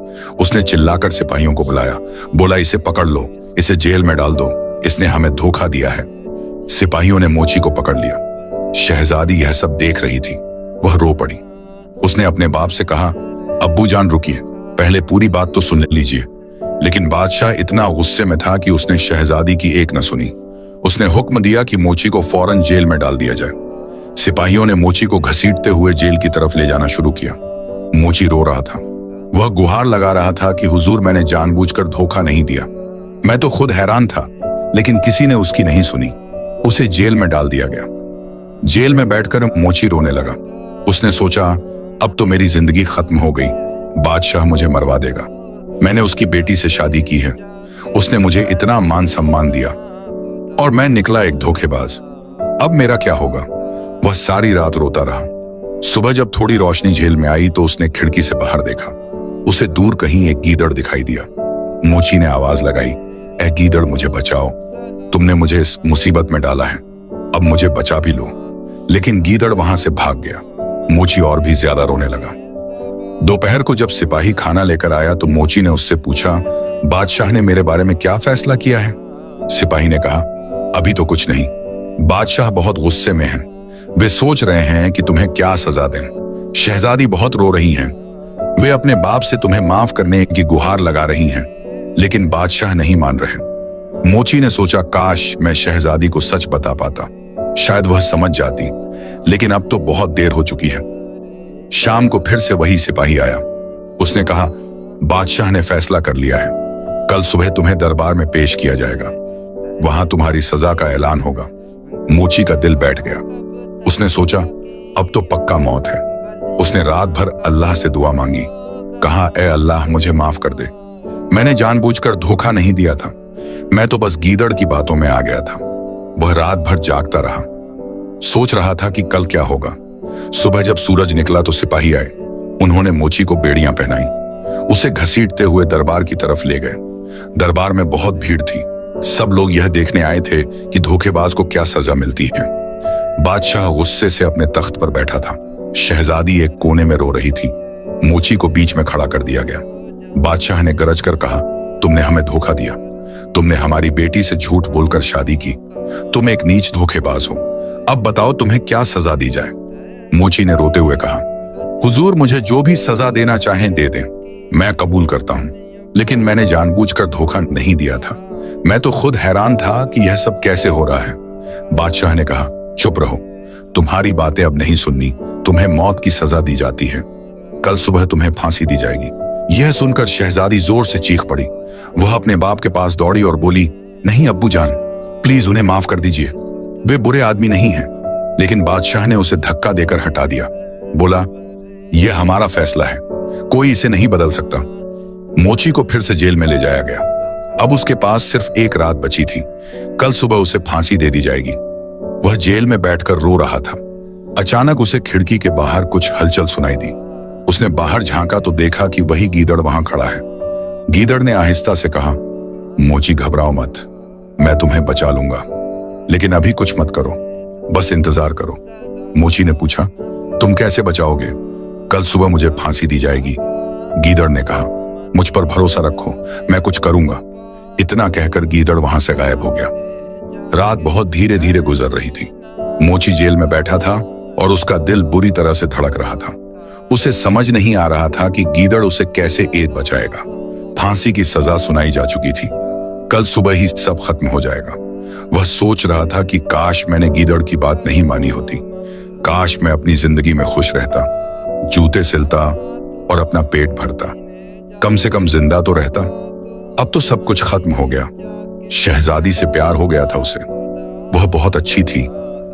उसने चिल्लाकर सिपाहियों को बुलाया, बोला, इसे पकड़ लो, इसे जेल में डाल दो, इसने हमें धोखा दिया है। सिपाहियों ने मोची को पकड़ लिया। शहजादी यह सब देख रही थी, वह रो पड़ी। उसने अपने बाप से कहा, अब्बू जान रुकिए, पहले पूरी बात तो सुन लीजिए। लेकिन बादशाह इतना गुस्से में था कि उसने शहजादी की एक न सुनी। उसने हुक्म दिया कि मोची को फौरन जेल में डाल दिया जाए। सिपाहियों ने मोची को घसीटते हुए जेल की तरफ ले जाना शुरू किया। मोची रो रहा था, वह गुहार लगा रहा था कि हुजूर मैंने जानबूझकर धोखा नहीं दिया, मैं तो खुद हैरान था, लेकिन किसी ने उसकी नहीं सुनी। उसे जेल में डाल दिया गया। जेल में बैठकर मोची रोने लगा। उसने सोचा, अब तो मेरी जिंदगी खत्म हो गई, बादशाह मुझे मरवा देगा। मैंने उसकी बेटी से शादी की है, उसने मुझे इतना मान सम्मान दिया और मैं निकला एक धोखेबाज। अब मेरा क्या होगा? वह सारी रात रोता रहा। सुबह जब थोड़ी रोशनी जेल में आई तो उसने खिड़की से बाहर देखा। उसे दूर कहीं एक गीदड़ दिखाई दिया। मोची ने आवाज लगाई, ऐ गीदड़ मुझे बचाओ, तुमने मुझे इस मुसीबत में डाला है, अब मुझे बचा भी लो। लेकिन गीदड़ वहां से भाग गया। मोची और भी ज्यादा रोने लगा। दोपहर को जब सिपाही खाना लेकर आया तो मोची ने उससे पूछा, बादशाह ने मेरे बारे में क्या फैसला किया है? सिपाही ने कहा, अभी तो कुछ नहीं, बादशाह बहुत गुस्से में हैं, वे सोच रहे हैं कि तुम्हें क्या सजा दें। शहजादी बहुत रो रही हैं, वे अपने बाप से तुम्हें माफ करने की गुहार लगा रही हैं, लेकिन बादशाह नहीं मान रहे। मोची ने सोचा, काश मैं शहजादी को सच बता पाता, शायद वह समझ जाती, लेकिन अब तो बहुत देर हो चुकी है। शाम को फिर से वही सिपाही आया। उसने कहा, बादशाह ने फैसला कर लिया है, कल सुबह तुम्हें दरबार में पेश किया जाएगा, वहां तुम्हारी सजा का ऐलान होगा। मोची का दिल बैठ गया। उसने सोचा, अब तो पक्का मौत है। उसने रात भर अल्लाह से दुआ मांगी, कहा, ए अल्लाह मुझे माफ कर दे, मैंने जानबूझकर धोखा नहीं दिया था, मैं तो बस गीदड़ की बातों में आ गया था। वह रात भर जागता रहा, सोच रहा था कि कल क्या होगा। सुबह जब सूरज निकला तो सिपाही आए। उन्होंने मोची को बेड़ियां पहनाई, उसे घसीटते हुए दरबार की तरफ ले गए। दरबार में बहुत भीड़ थी, सब लोग यह देखने आए थे कि धोखेबाज को क्या सजा मिलती है। बादशाह गुस्से से अपने तख्त पर बैठा था। शहजादी एक कोने में रो रही थी। मोची को बीच में खड़ा कर दिया गया। बादशाह ने गरज कर कहा, तुमने हमें धोखा दिया, तुमने हमारी बेटी से झूठ बोलकर शादी की, तुम एक नीच धोखेबाज हो, अब बताओ तुम्हें क्या सजा दी जाए। मोची ने रोते हुए कहा, हुजूर मुझे जो भी सजा देना चाहें दे दें, मैं कबूल करता हूं। लेकिन मैंने जानबूझकर धोखा नहीं दिया था। मैं तो खुद हैरान था कि यह सब कैसे हो रहा है। बादशाह ने कहा, चुप रहो, तुम्हारी बातें अब नहीं सुननी, तुम्हें मौत की सजा दी जाती है। कल सुबह तुम्हें फांसी दी जाएगी। यह सुनकर शहजादी जोर से चीख पड़ी। वह अपने बाप के पास दौड़ी और बोली, नहीं अब्बू जान, प्लीज उन्हें माफ कर दीजिए, वे बुरे आदमी नहीं हैं। लेकिन बादशाह ने उसे धक्का देकर हटा दिया। बोला, यह हमारा फैसला है, कोई इसे नहीं बदल सकता। मोची को फिर से जेल में ले जाया गया। अब उसके पास सिर्फ एक रात बची थी। कल सुबह उसे फांसी दे दी जाएगी। वह जेल में बैठकर रो रहा था। अचानक उसे खिड़की के बाहर कुछ हलचल सुनाई दी। उसने बाहर झांका तो देखा कि वही गीदड़ वहां खड़ा है। गीदड़ ने आहिस्ता से कहा, मोची घबराओ मत, मैं तुम्हें बचा लूंगा, लेकिन अभी कुछ मत करो, बस इंतजार करो। मोची ने पूछा, तुम कैसे बचाओगे? कल सुबह मुझे फांसी दी जाएगी। गीदड़ ने कहा, मुझ पर भरोसा रखो, मैं कुछ करूंगा। इतना कहकर गीदड़ वहां से गायब हो गया। रात बहुत धीरे धीरे गुजर रही थी। मोची जेल में बैठा था और उसका दिल बुरी तरह से धड़क रहा था। उसे समझ नहीं आ रहा था कि गीदड़ उसे कैसे ऐद बचाएगा। फांसी की सजा सुनाई जा चुकी थी। कल सुबह ही सब खत्म हो जाएगा। वह सोच रहा था कि काश मैंने गीदड़ की बात नहीं मानी होती। काश मैं अपनी जिंदगी में खुश रहता, जूते सिलता और अपना पेट भरता, कम से कम जिंदा तो रहता। अब तो सब कुछ खत्म हो गया। शहजादी से प्यार हो गया था उसे, वह बहुत अच्छी थी,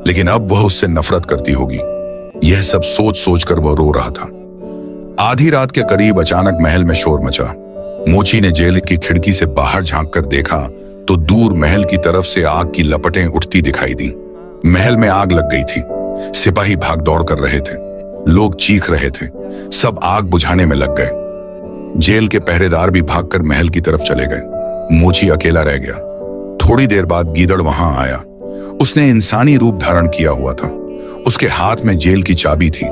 लेकिन अब वह उससे नफरत करती होगी। यह सब सोच सोचकर वह रो रहा था। आधी रात के करीब अचानक महल में शोर मचा। मोची ने जेल की खिड़की से बाहर झांक कर देखा तो दूर महल की तरफ से आग की लपटें उठती दिखाई दी। महल में आग लग गई थी। सिपाही भाग दौड़ कर रहे थे, लोग चीख रहे थे, सब आग बुझाने में लग गए। जेल के पहरेदार भी भागकर महल की तरफ चले गए। मोची अकेला रह गया। थोड़ी देर बाद गीदड़ वहां आया। उसने इंसानी रूप धारण किया हुआ था। उसके हाथ में जेल की चाबी थी।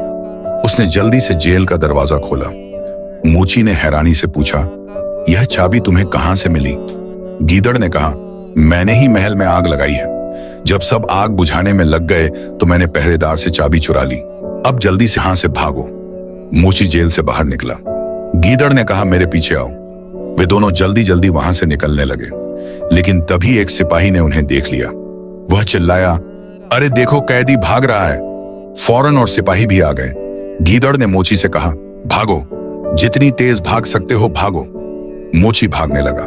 उसने जल्दी से जेल का दरवाजा खोला। मोची ने हैरानी से पूछा, यह चाबी तुम्हें कहां से मिली? गीदड़ ने कहा, मैंने ही महल में आग लगाई है। जब सब आग बुझाने में लग गए तो मैंने पहरेदार से चाबी चुरा ली। अब जल्दी से यहां से भागो। मोची जेल से बाहर निकला। गीदड़ ने कहा, मेरे पीछे आओ। वे दोनों जल्दी जल्दी वहां से निकलने लगे, लेकिन तभी एक सिपाही ने उन्हें देख लिया। वह चिल्लाया, अरे देखो, कैदी भाग रहा है। फौरन और सिपाही भी आ गए। गीदड़ ने मोची से कहा, भागो, जितनी तेज भाग सकते हो भागो। मोची भागने लगा।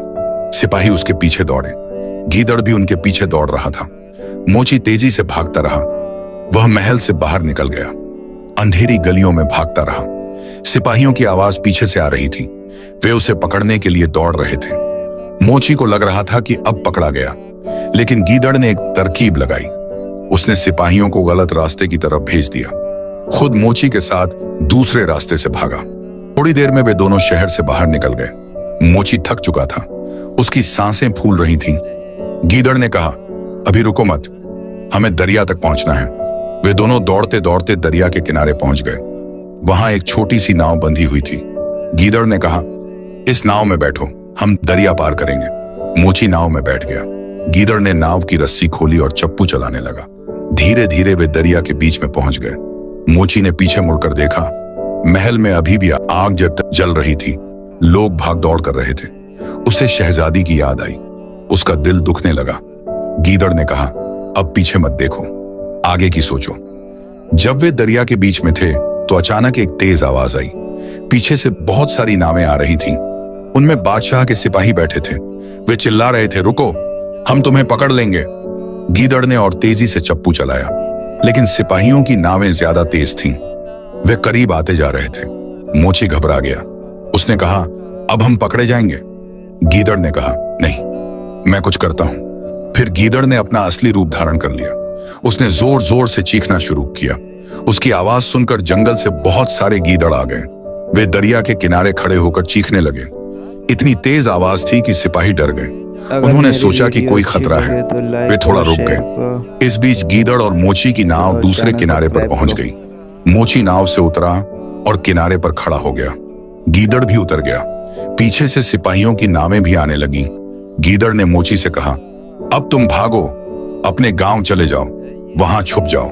सिपाही उसके पीछे दौड़े। गीदड़ भी उनके पीछे दौड़ रहा था। मोची तेजी से भागता रहा। वह महल से बाहर निकल गया। अंधेरी गलियों में भागता रहा। सिपाहियों की आवाज पीछे से आ रही थी। वे उसे पकड़ने के लिए दौड़ रहे थे। मोची को लग रहा था कि अब पकड़ा गया, लेकिन गीदड़ ने एक तरकीब लगाई। उसने सिपाहियों को गलत रास्ते की तरफ भेज दिया। खुद मोची के साथ दूसरे रास्ते से भागा। थोड़ी देर में वे दोनों शहर से बाहर निकल गए। मोची थक चुका था। उसकी सांसें फूल रही थीं। गीदड़ ने कहा, अभी रुको मत, हमें दरिया तक पहुंचना है। वे दोनों दौड़ते दौड़ते दरिया के किनारे पहुंच गए। वहां एक छोटी सी नाव बंधी हुई थी। गीदड़ ने कहा, इस नाव में बैठो, हम दरिया पार करेंगे। मोची नाव में बैठ गया। गीदड़ ने नाव की रस्सी खोली और चप्पू चलाने लगा। धीरे धीरे वे दरिया के बीच में पहुंच गए। मोची ने पीछे मुड़कर देखा। महल में अभी भी आग जल रही थी। लोग भाग दौड़ कर रहे थे। उसे शहजादी की याद आई। उसका दिल दुखने लगा। गीदड़ ने कहा, अब पीछे मत देखो, आगे की सोचो। जब वे दरिया के बीच में थे तो अचानक एक तेज आवाज आई। पीछे से बहुत सारी नावें आ रही थीं। उनमें बादशाह के सिपाही बैठे थे। वे चिल्ला रहे थे, रुको, हम तुम्हें पकड़ लेंगे। गीदड़ ने और तेजी से चप्पू चलाया, लेकिन सिपाहियों की नावें ज्यादा तेज थीं। वे करीब आते जा रहे थे। मोची घबरा गया। उसने कहा, अब हम पकड़े जाएंगे। गीदड़ ने कहा, नहीं, मैं कुछ करता हूं। फिर गीदड़ ने अपना असली रूप धारण कर लिया। उसने जोर जोर से चीखना शुरू किया। उसकी आवाज सुनकर जंगल से बहुत सारे गीदड़ आ गए। वे दरिया के किनारे खड़े होकर चीखने लगे। इतनी तेज आवाज थी कि सिपाही डर गए। उन्होंने सोचा कि कोई खतरा है। वे थोड़ा रुक गए। इस बीच गीदड़ और मोची की नाव दूसरे किनारे पर पहुंच गई। मोची नाव से उतरा और किनारे पर खड़ा हो गया। गीदड़ भी उतर गया। पीछे से सिपाहियों की नावें भी आने लगी। गीदड़ ने मोची से कहा, अब तुम भागो, अपने गांव चले जाओ, वहां छुप जाओ,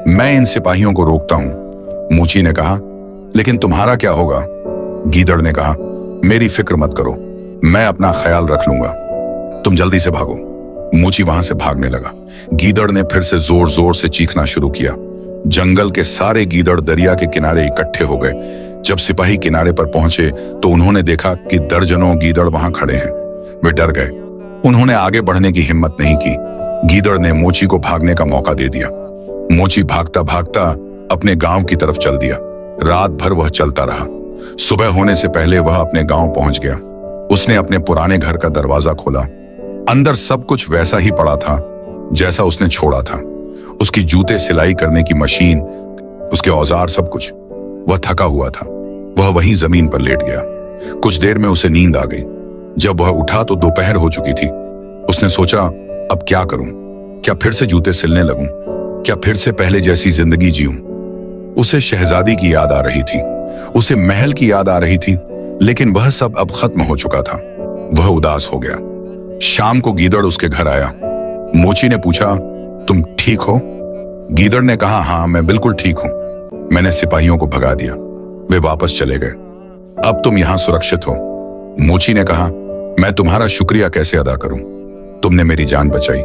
मैं इन सिपाहियों को रोकता हूं। मोची ने कहा, लेकिन तुम्हारा क्या होगा? गीदड़ ने कहा, मेरी फिक्र मत करो, मैं अपना ख्याल रख लूंगा, तुम जल्दी से भागो। मोची वहां से भागने लगा। गीदड़ ने फिर से जोर जोर से चीखना शुरू किया। जंगल के सारे गीदड़ दरिया के किनारे इकट्ठे हो गए। जब सिपाही किनारे पर पहुंचे तो उन्होंने देखा कि दर्जनों गीदड़ वहां खड़े हैं। वे डर गए। उन्होंने आगे बढ़ने की हिम्मत नहीं की। गीदड़ ने मोची को भागने का मौका दे दिया। मोची भागता भागता अपने गांव की तरफ चल दिया। रात भर वह चलता रहा। सुबह होने से पहले वह अपने गांव पहुंच गया। उसने अपने पुराने घर का दरवाजा खोला। अंदर सब कुछ वैसा ही पड़ा था जैसा उसने छोड़ा था। उसकी जूते सिलाई करने की मशीन, उसके औजार, सब कुछ। वह थका हुआ था। वह वहीं जमीन पर लेट गया। कुछ देर में उसे नींद आ गई। जब वह उठा तो दोपहर हो चुकी थी। उसने सोचा, अब क्या करूं? क्या फिर से जूते सिलने लगूं? क्या फिर से पहले जैसी जिंदगी जीऊं? उसे शहजादी की याद आ रही थी। उसे महल की याद आ रही थी, लेकिन वह सब अब खत्म हो चुका था। वह उदास हो गया। शाम को गीदड़ उसके घर आया। मोची ने पूछा, तुम ठीक हो? गीदड़ ने कहा, हाँ, मैं बिल्कुल ठीक हूं। मैंने सिपाहियों को भगा दिया। वे वापस चले गए। अब तुम यहां सुरक्षित हो। मोची ने कहा, मैं तुम्हारा शुक्रिया कैसे अदा करूं? तुमने मेरी जान बचाई।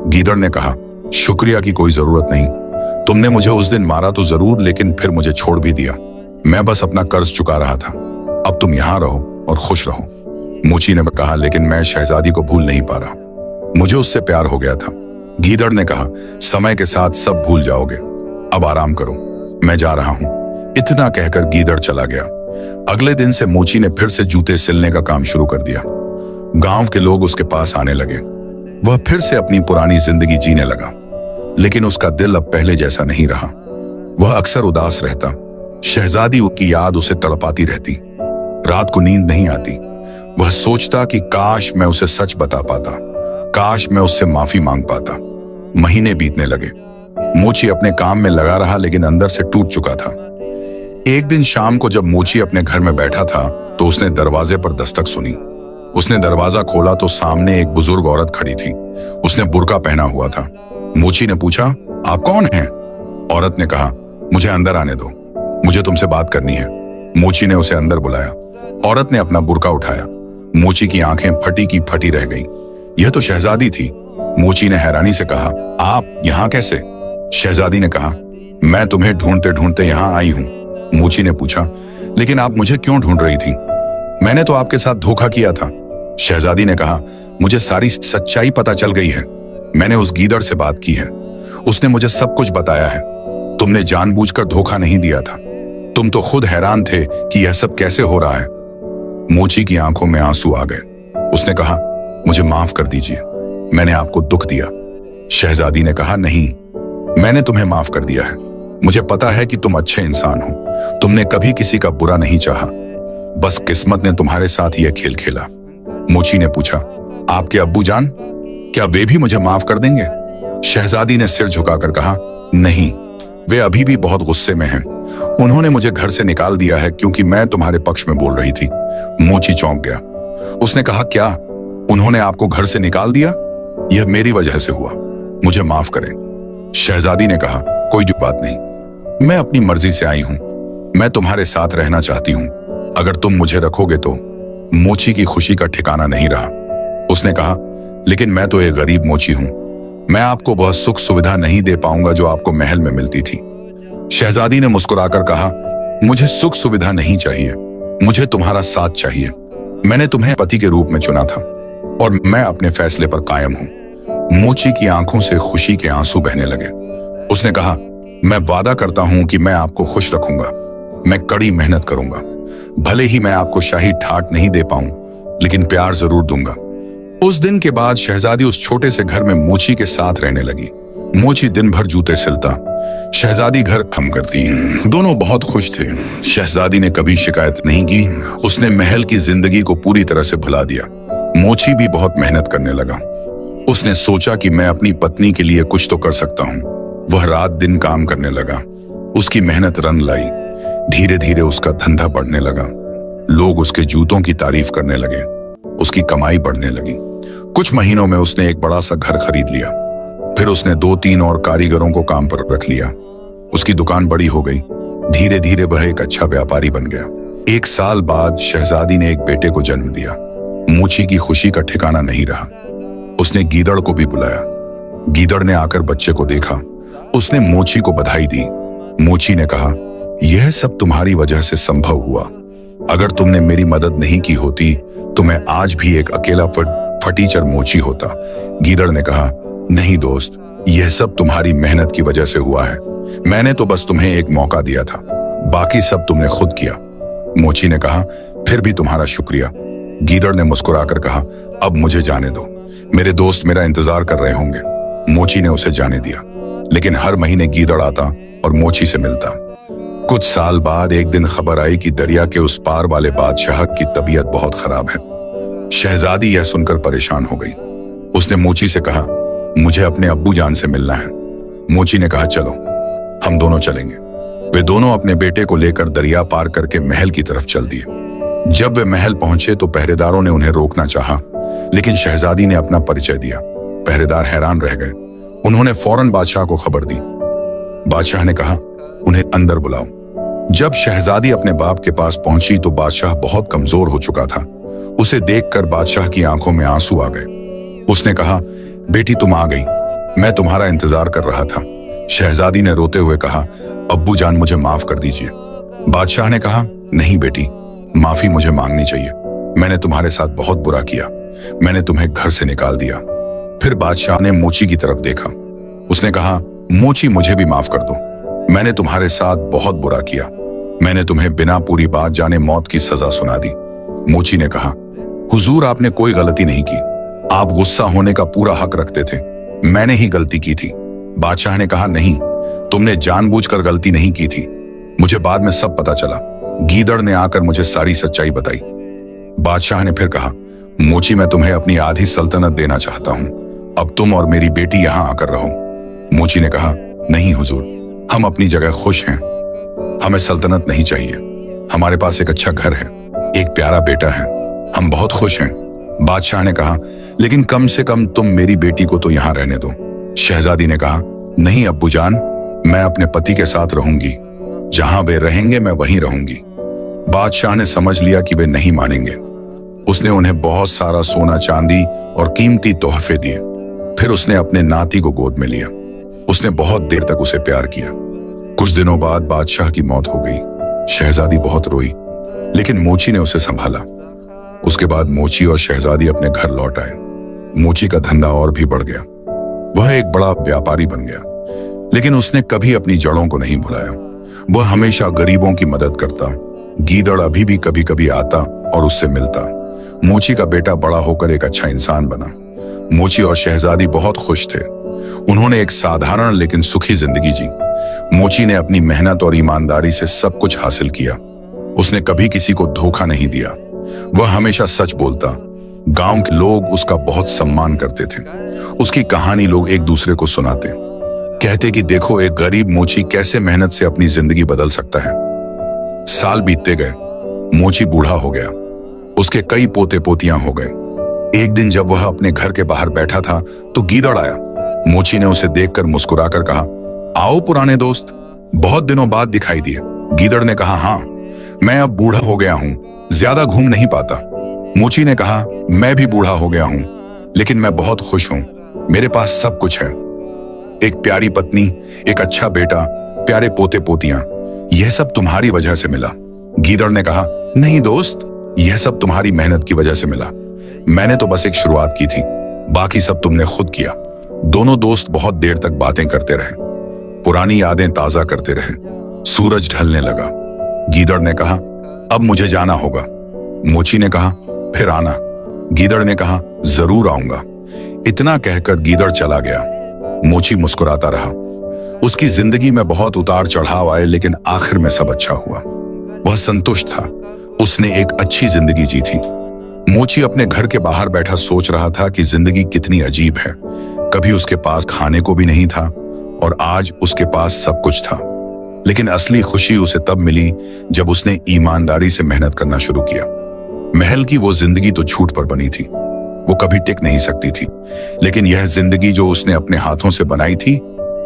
गीदड़ ने कहा, शुक्रिया की कोई जरूरत नहीं। तुमने मुझे उस दिन मारा तो जरूर, लेकिन फिर मुझे छोड़ भी दिया। मैं बस अपना कर्ज चुका रहा था। अब तुम यहां रहो और खुश रहो। मोची ने कहा, लेकिन मैं शहजादी को भूल नहीं पा रहा। मुझे उससे प्यार हो गया था। गीदड़ ने कहा, समय के साथ सब भूल जाओगे। अब आराम करो, मैं जा रहा हूं। इतना कहकर गीदड़ चला गया। अगले दिन से मोची ने फिर से जूते सिलने का काम शुरू कर दिया। गांव के लोग उसके पास आने लगे। वह फिर से अपनी पुरानी जिंदगी जीने लगा, लेकिन उसका दिल अब पहले जैसा नहीं रहा। वह अक्सर उदास रहता। शहजादी की याद उसे तड़पाती रहती। रात को नींद नहीं आती। वह सोचता कि काश मैं उसे सच बता पाता, काश मैं उससे माफी मांग पाता। महीने बीतने लगे। मोची अपने काम में लगा रहा, लेकिन अंदर से टूट चुका था। एक दिन शाम को जब मोची अपने घर में बैठा था तो उसने दरवाजे पर दस्तक सुनी। उसने दरवाजा खोला तो सामने एक बुजुर्ग औरत खड़ी थी। उसने बुर्का पहना हुआ था। मोची ने पूछा, आप कौन हैं? औरत ने कहा, मुझे अंदर आने दो, मुझे तुमसे बात करनी है। मोची ने उसे अंदर बुलाया। औरत ने अपना बुर्का उठाया। मोची की आंखें फटी की फटी रह गईं। यह तो शहजादी थी। मोची ने हैरानी से कहा, आप यहाँ कैसे? शहजादी ने कहा, मैं तुम्हें ढूंढते ढूंढते यहाँ आई हूँ। मोची ने पूछा, लेकिन आप मुझे क्यों ढूंढ रही थी? मैंने तो आपके साथ धोखा किया था। शहजादी ने कहा, मुझे सारी सच्चाई पता चल गई है। मैंने उस गीदड़ से बात की है। उसने मुझे सब कुछ बताया है। तुमने जानबूझकर धोखा नहीं दिया था। तुम तो खुद हैरान थे कि यह सब कैसे हो रहा है। मोची की आंखों में आंसू आ गए। उसने कहा, मुझे माफ कर दीजिए, मैंने आपको दुख दिया। शहजादी ने कहा, नहीं, मैंने तुम्हें माफ कर दिया है। मुझे पता है कि तुम अच्छे इंसान हो। तुमने कभी किसी का बुरा नहीं चाहा। बस किस्मत ने तुम्हारे साथ यह खेल खेला। मोची ने पूछा, आपके अब्बू जान, क्या वे भी मुझे माफ कर देंगे? शहजादी ने सिर झुकाकर कहा, नहीं, वे अभी भी बहुत गुस्से में हैं। उन्होंने मुझे घर से निकाल दिया है क्योंकि मैं तुम्हारे पक्ष में बोल रही थी। मोची चौंक गया। उसने कहा, क्या उन्होंने आपको घर से निकाल दिया? यह मेरी वजह से हुआ, मुझे माफ करें। शहजादी ने कहा, कोई बात नहीं, मैं अपनी मर्जी से आई हूं। मैं तुम्हारे साथ रहना चाहती हूं। अगर तुम मुझे रखोगे तो। मोची की खुशी का ठिकाना नहीं रहा। उसने कहा, लेकिन मैं तो एक गरीब मोची हूं। मैं आपको वह सुख सुविधा नहीं दे पाऊंगा जो आपको महल में मिलती थी। शहजादी ने मुस्कुराकर कहा, मुझे सुख सुविधा नहीं चाहिए, मुझे तुम्हारा साथ चाहिए। मैंने तुम्हें पति के रूप में चुना था और मैं अपने फैसले पर कायम हूं। मोची की आंखों से खुशी के आंसू बहने लगे। उसने कहा, मैं वादा करता हूं कि मैं आपको खुश रखूंगा। मैं कड़ी मेहनत करूंगा। भले ही मैं आपको शाही ठाट नहीं दे पाऊं, लेकिन प्यार जरूर दूंगा। उस दिन के बाद शहजादी उस छोटे से घर में मोची के साथ रहने लगी। मोची दिन भर जूते सिलता, शहजादी घर काम करती। दोनों बहुत खुश थे। शहजादी ने कभी शिकायत नहीं की। उसने महल की जिंदगी को पूरी तरह से भुला दिया। मोची भी बहुत मेहनत करने लगा। उसने सोचा कि मैं अपनी पत्नी के लिए कुछ तो कर सकता हूँ। वह रात दिन काम करने लगा। उसकी मेहनत रंग लाई। धीरे धीरे उसका धंधा बढ़ने लगा। लोग उसके जूतों की तारीफ करने लगे। उसकी कमाई बढ़ने लगी। कुछ महीनों में उसने एक बड़ा सा घर खरीद लिया। फिर उसने 2-3 और कारीगरों को काम पर रख लिया। उसकी दुकान बड़ी हो गई। धीरे धीरे वह एक अच्छा व्यापारी बन गया। 1 साल बाद शहजादी ने एक बेटे को जन्म दिया। मोची की खुशी का ठिकाना नहीं रहा। उसने गीदड़ को भी बुलाया। गीदड़ ने आकर बच्चे को देखा। उसने मोची को बधाई दी। मोची ने कहा, यह सब तुम्हारी वजह से संभव हुआ। अगर तुमने मेरी मदद नहीं की होती तो मैं आज भी एक अकेला फटीचर मोची होता। गीदड़ ने कहा, नहीं दोस्त, यह सब तुम्हारी मेहनत की वजह से हुआ है। मैंने तो बस तुम्हें एक मौका दिया था, बाकी सब तुमने खुद किया। मोची ने कहा, फिर भी तुम्हारा शुक्रिया। गीदड़ ने मुस्कुराकर कहा, अब मुझे जाने दो, मेरे दोस्त मेरा इंतजार कर रहे होंगे। मोची ने उसे जाने दिया, लेकिन हर महीने गीदड़ आता और मोची से मिलता। कुछ साल बाद एक दिन खबर आई कि दरिया के उस पार वाले बादशाह की तबीयत बहुत खराब है। शहजादी यह सुनकर परेशान हो गई। उसने मोची से कहा, मुझे अपने अब्बू जान से मिलना है। मोची ने कहा, चलो हम दोनों चलेंगे। वे दोनों अपने बेटे को लेकर दरिया पार करके महल की तरफ चल दिए। जब वे महल पहुंचे तो पहरेदारों ने उन्हें रोकना चाहा, लेकिन शहजादी ने अपना परिचय दिया। पहरेदार हैरान रह गए। उन्होंने फौरन बादशाह को खबर दी। बादशाह ने कहा, उन्हें अंदर बुलाओ। जब शहजादी अपने बाप के पास पहुंची तो बादशाह बहुत कमजोर हो चुका था। उसे देखकर बादशाह की आंखों में आंसू आ गए। उसने कहा, बेटी तुम आ गई, मैं तुम्हारा इंतजार कर रहा था। शहजादी ने रोते हुए कहा, अब्बू जान मुझे माफ कर दीजिए। बादशाह ने कहा, नहीं बेटी, माफी मुझे मांगनी चाहिए। मैंने तुम्हारे साथ बहुत बुरा किया, मैंने तुम्हें घर से निकाल दिया। फिर बादशाह ने मोची की तरफ देखा। उसने कहा, मोची मुझे भी माफ कर दो, मैंने तुम्हारे साथ बहुत बुरा किया। मैंने तुम्हें बिना पूरी बात जाने मौत की सजा सुना दी। मोची ने कहा, हुजूर आपने कोई गलती नहीं की, आप गुस्सा होने का पूरा हक रखते थे, मैंने ही गलती की थी। बादशाह ने कहा, नहीं, तुमने जानबूझकर गलती नहीं की थी, मुझे बाद में सब पता चला। गीदड़ ने आकर मुझे सारी सच्चाई बताई। बादशाह ने फिर कहा, मोची मैं तुम्हें अपनी आधी सल्तनत देना चाहता हूं, अब तुम और मेरी बेटी यहां आकर रहो। मोची ने कहा, नहीं हुजूर, हम अपनी जगह खुश हैं, हमें सल्तनत नहीं चाहिए। हमारे पास एक अच्छा घर है, एक प्यारा बेटा है, हम बहुत खुश हैं। बादशाह ने कहा, लेकिन कम से कम तुम मेरी बेटी को तो यहां रहने दो। शहजादी ने कहा, नहीं अब्बू जान, मैं अपने पति के साथ रहूंगी, जहां वे रहेंगे मैं वहीं रहूंगी। बादशाह ने समझ लिया कि वे नहीं मानेंगे। उसने उन्हें बहुत सारा सोना चांदी और कीमती तोहफे दिए। फिर उसने अपने नाती को गोद में लिया। उसने बहुत देर तक उसे प्यार किया। कुछ दिनों बाद बादशाह की मौत हो गई। शहजादी बहुत रोई, लेकिन मोची ने उसे संभाला। उसके बाद मोची और शहजादी अपने घर लौट आए। मोची का धंधा और भी बढ़ गया, वह एक बड़ा व्यापारी बन गया, लेकिन उसने कभी अपनी जड़ों को नहीं भुलाया। वह हमेशा गरीबों की मदद करता। गीदड़ अभी भी कभी कभी आता और उससे मिलता। मोची का बेटा बड़ा होकर एक अच्छा इंसान बना। मोची और शहजादी बहुत खुश थे। उन्होंने एक साधारण लेकिन सुखी जिंदगी जी। मोची ने अपनी मेहनत और ईमानदारी से सब कुछ हासिल किया। उसने कभी किसी को धोखा नहीं दिया। वह हमेशा सच बोलता। गांव के लोग उसका बहुत सम्मान करते थे। उसकी कहानी लोग एक दूसरे को सुनाते, कहते कि देखो एक गरीब मोची कैसे मेहनत से अपनी जिंदगी बदल सकता है। साल बीतते गए, मोची बूढ़ा हो गया। उसके कई पोते पोतियां हो गए। एक दिन जब वह अपने घर के बाहर बैठा था तो गीदड़ आया। मोची ने उसे देखकर मुस्कुराकर कहा, आओ पुराने दोस्त, बहुत दिनों बाद दिखाई दिए। गीदड़ ने कहा, हाँ, मैं अब बूढ़ा हो गया हूं, ज्यादा घूम नहीं पाता। मोची ने कहा, मैं भी बूढ़ा हो गया हूं, लेकिन मैं बहुत खुश हूं, मेरे पास सब कुछ है, एक प्यारी पत्नी, एक अच्छा बेटा, प्यारे पोते पोतियां, यह सब तुम्हारी वजह से मिला। गीदड़ ने कहा, नहीं दोस्त, यह सब तुम्हारी मेहनत की वजह से मिला, मैंने तो बस एक शुरुआत की थी, बाकी सब तुमने खुद किया। दोनों दोस्त बहुत देर तक बातें करते रहे, पुरानी यादें ताजा करते रहे। सूरज ढलने लगा। गीदड़ ने कहा, अब मुझे जाना होगा। मोची ने कहा, फिर आना। गीदड़ ने कहा, जरूर आऊंगा। इतना कहकर गीदड़ चला गया। मोची मुस्कुराता रहा। उसकी जिंदगी में बहुत उतार चढ़ाव आए, लेकिन आखिर में सब अच्छा हुआ। वह संतुष्ट था। उसने एक अच्छी जिंदगी जी थी। मोची अपने घर के बाहर बैठा सोच रहा था कि जिंदगी कितनी अजीब है। कभी उसके पास खाने को भी नहीं था और आज उसके पास सब कुछ था। लेकिन असली खुशी उसे तब मिली जब उसने ईमानदारी से मेहनत करना शुरू किया। महल की वो जिंदगी तो झूठ पर बनी थी, वो कभी टिक नहीं सकती थी, लेकिन यह जिंदगी जो उसने अपने हाथों से बनाई थी,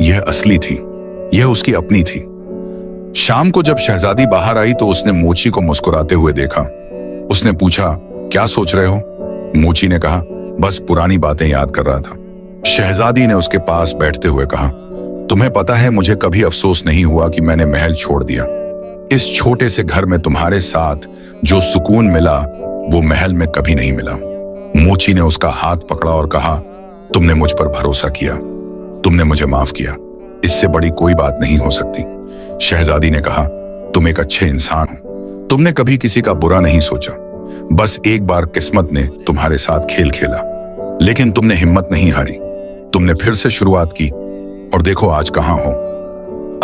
यह असली थी, यह उसकी अपनी थी। शाम को जब शहजादी बाहर आई तो उसने मोची को मुस्कुराते हुए देखा। उसने पूछा, क्या सोच रहे हो? मोची ने कहा, बस पुरानी बातें याद कर रहा था। शहजादी ने उसके पास बैठते हुए कहा, तुम्हें पता है मुझे कभी अफसोस नहीं हुआ कि मैंने महल छोड़ दिया। इस छोटे से घर में तुम्हारे साथ जो सुकून मिला वो महल में कभी नहीं मिला। मोची ने उसका हाथ पकड़ा और कहा, तुमने मुझ पर भरोसा किया, तुमने मुझे माफ किया, इससे बड़ी कोई बात नहीं हो सकती। शहजादी ने कहा, तुम एक अच्छे इंसान हो, तुमने कभी किसी का बुरा नहीं सोचा। बस एक बार किस्मत ने तुम्हारे साथ खेल खेला, लेकिन तुमने हिम्मत नहीं हारी, तुमने फिर से शुरुआत की और देखो आज कहां हो।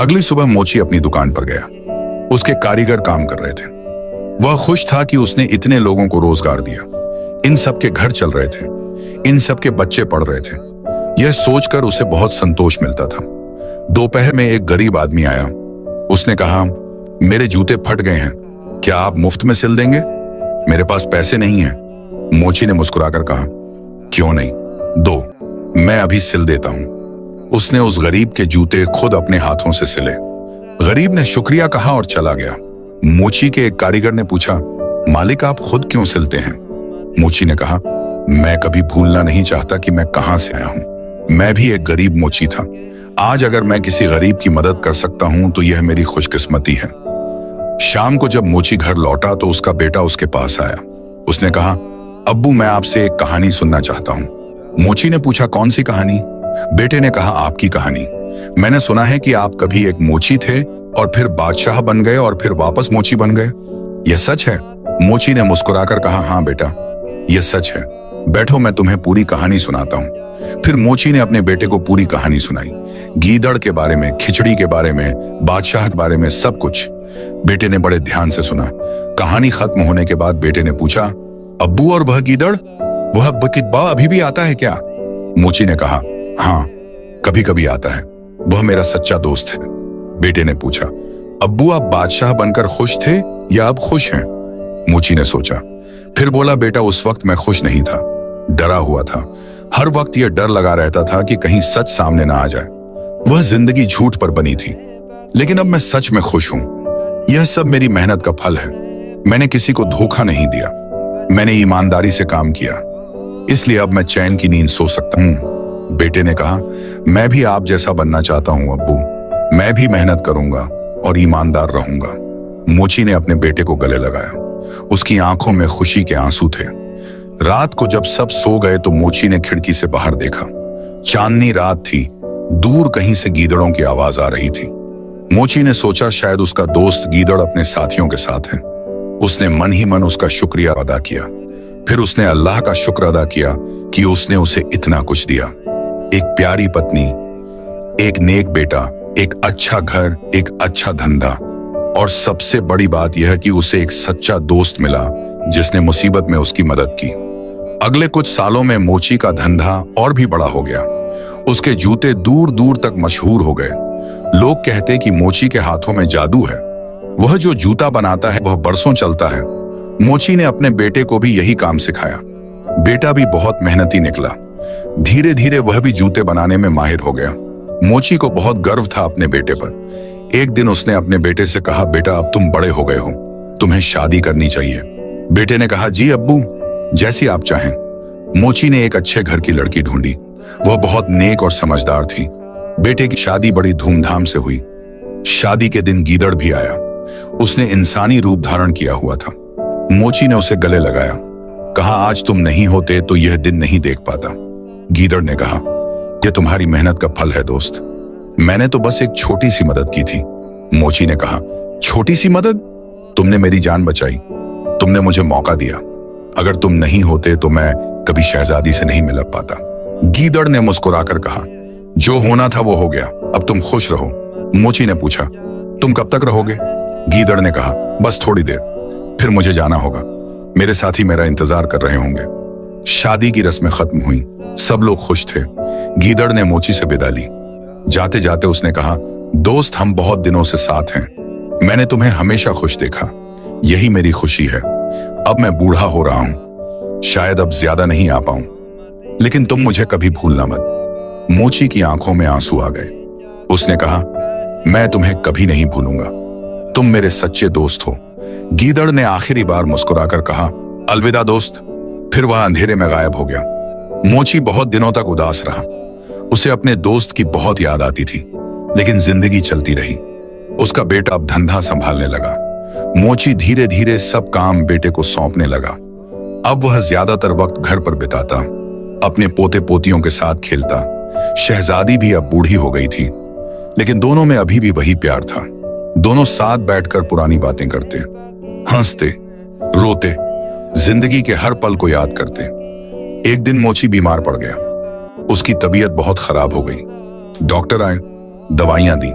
अगली सुबह मोची अपनी दुकान पर गया। उसके कारीगर काम कर रहे थे। वह खुश था कि उसने इतने लोगों को रोजगार दिया। इन सब के घर चल रहे थे, इन सब के बच्चे पढ़ रहे थे। यह सोचकर उसे बहुत संतोष मिलता था। दोपहर में एक गरीब आदमी आया। उसने कहा, मेरे जूते फट गए हैं, क्या आप मुफ्त में सिल देंगे? मेरे पास पैसे नहीं हैं। मोची ने मुस्कुराकर कहा, क्यों नहीं, दो, मैं अभी सिल देता हूं। उसने उस गरीब के जूते खुद अपने हाथों से सिले। गरीब ने शुक्रिया कहा और चला गया। मोची के एक कारीगर ने पूछा, मालिक आप खुद क्यों सिलते हैं? मोची ने कहा, मैं कभी भूलना नहीं चाहता कि मैं कहां से आया हूं। मैं भी एक गरीब मोची था। आज अगर मैं किसी गरीब की मदद कर सकता हूं तो यह मेरी खुशकिस्मती है। शाम को जब मोची घर लौटा तो उसका बेटा उसके पास आया। उसने कहा, अब्बू मैं आपसे एक कहानी सुनना चाहता हूं। मोची ने पूछा, कौन सी कहानी? बेटे ने कहा, आपकी कहानी। मैंने सुना है कि आप कभी एक मोची थे और फिर बादशाह बन गए और फिर वापस मोची बन गए। यह सच है? मोची ने मुस्कुराकर कहा, हाँ बेटा, यह सच है। बैठो मैं तुम्हें पूरी कहानी सुनाता हूँ। फिर मोची ने अपने बेटे को पूरी कहानी सुनाई। गीदड़ के बारे में, खिचड़ी के बारे में, बादशाह के बारे में, सब कुछ। बेटे ने बड़े ध्यान से सुना। कहानी खत्म होने के बाद बेटे ने पूछा, अब्बू और वह गीदड़, वह बकितबा अभी भी आता है क्या? मोची ने कहा, हाँ कभी कभी आता है, वह मेरा सच्चा दोस्त है। बेटे ने पूछा, अब्बू आप बादशाह बनकर खुश थे या अब खुश हैं? मोची ने सोचा, फिर बोला, बेटा उस वक्त मैं खुश नहीं था, डरा हुआ था। हर वक्त यह डर लगा रहता था कि कहीं सच सामने ना आ जाए। वह जिंदगी झूठ पर बनी थी, लेकिन अब मैं सच में खुश हूं। यह सब मेरी मेहनत का फल है। मैंने किसी को धोखा नहीं दिया, मैंने ईमानदारी से काम किया, इसलिए अब मैं चैन की नींद सो सकता हूं। बेटे ने कहा, मैं भी आप जैसा बनना चाहता हूं अब्बू। मैं भी मेहनत करूंगा और ईमानदार रहूंगा। मोची ने अपने बेटे को गले लगाया। उसकी आंखों में खुशी के आंसू थे। रात को जब सब सो गए तो मोची ने खिड़की से बाहर देखा। चांदनी रात थी, दूर कहीं से गीदड़ों की आवाज आ रही थी। मोची ने सोचा शायद उसका दोस्त गीदड़ अपने साथियों के साथ है। उसने मन ही मन उसका शुक्रिया अदा किया। फिर उसने अल्लाह का शुक्र अदा किया कि उसने उसे इतना कुछ दिया, एक प्यारी पत्नी, एक नेक बेटा, एक अच्छा घर, एक अच्छा धंधा, और सबसे बड़ी बात यह कि उसे एक सच्चा दोस्त मिला जिसने मुसीबत में उसकी मदद की। अगले कुछ सालों में मोची का धंधा और भी बड़ा हो गया। उसके जूते दूर दूर तक मशहूर हो गए। लोग कहते कि मोची के हाथों में जादू है। वह जो जूता बनाता है वह बरसों चलता है। मोची ने अपने बेटे को भी यही काम सिखाया। बेटा भी बहुत मेहनती निकला। धीरे धीरे वह भी जूते बनाने में माहिर हो गया। मोची को बहुत गर्व था अपने बेटे पर। एक दिन उसने अपने बेटे से कहा, बेटा अब तुम बड़े हो गए हो, तुम्हें शादी करनी चाहिए। बेटे ने कहा, जी अब्बू, जैसी आप चाहें। मोची ने एक अच्छे घर की लड़की ढूंढी। वह बहुत नेक और समझदार थी। बेटे की शादी बड़ी धूमधाम से हुई। शादी के दिन गीदड़ भी आया। उसने इंसानी रूप धारण किया हुआ था। मोची ने उसे गले लगाया, कहा, आज तुम नहीं होते तो यह दिन नहीं देख पाता। गीदड़ ने कहा, यह तुम्हारी मेहनत का फल है दोस्त, मैंने तो बस एक छोटी सी मदद की थी। मोची ने कहा, छोटी सी मदद? तुमने मेरी जान बचाई, तुमने मुझे मौका दिया। अगर तुम नहीं होते तो मैं कभी शहजादी से नहीं मिल पाता। गीदड़ ने मुस्कुराकर कहा, जो होना था वो हो गया, अब तुम खुश रहो। मोची ने पूछा, तुम कब तक रहोगे? गीदड़ ने कहा, बस थोड़ी देर, फिर मुझे जाना होगा। मेरे साथी मेरा इंतजार कर रहे होंगे। शादी की रस्में खत्म हुई। सब लोग खुश थे। गीदड़ ने मोची से विदा ली। जाते जाते उसने कहा, दोस्त हम बहुत दिनों से साथ हैं। मैंने तुम्हें हमेशा खुश देखा, यही मेरी खुशी है। अब मैं बूढ़ा हो रहा हूं, शायद अब ज्यादा नहीं आ पाऊं, लेकिन तुम मुझे कभी भूलना मत। मोची की आंखों में आंसू आ गए। उसने कहा, मैं तुम्हें कभी नहीं भूलूंगा, तुम मेरे सच्चे दोस्त हो। गीदड़ ने आखिरी बार मुस्कुराकर कहा, अलविदा दोस्त, फिर वह अंधेरे में गायब हो गया। मोची बहुत दिनों तक उदास रहा। उसे अपने दोस्त की बहुत याद आती थी, लेकिन जिंदगी चलती रही। उसका बेटा अब धंधा संभालने लगा। मोची धीरे धीरे सब काम बेटे को सौंपने लगा। अब वह ज्यादातर वक्त घर पर बिताता, अपने पोते पोतियों के साथ खेलता। शहजादी भी अब बूढ़ी हो गई थी, लेकिन दोनों में अभी भी वही प्यार था। दोनों साथ बैठकर पुरानी बातें करते, हंसते, रोते, जिंदगी के हर पल को याद करते। एक दिन मोची बीमार पड़ गया। उसकी तबीयत बहुत खराब हो गई। डॉक्टर आए, दवाइयां दी,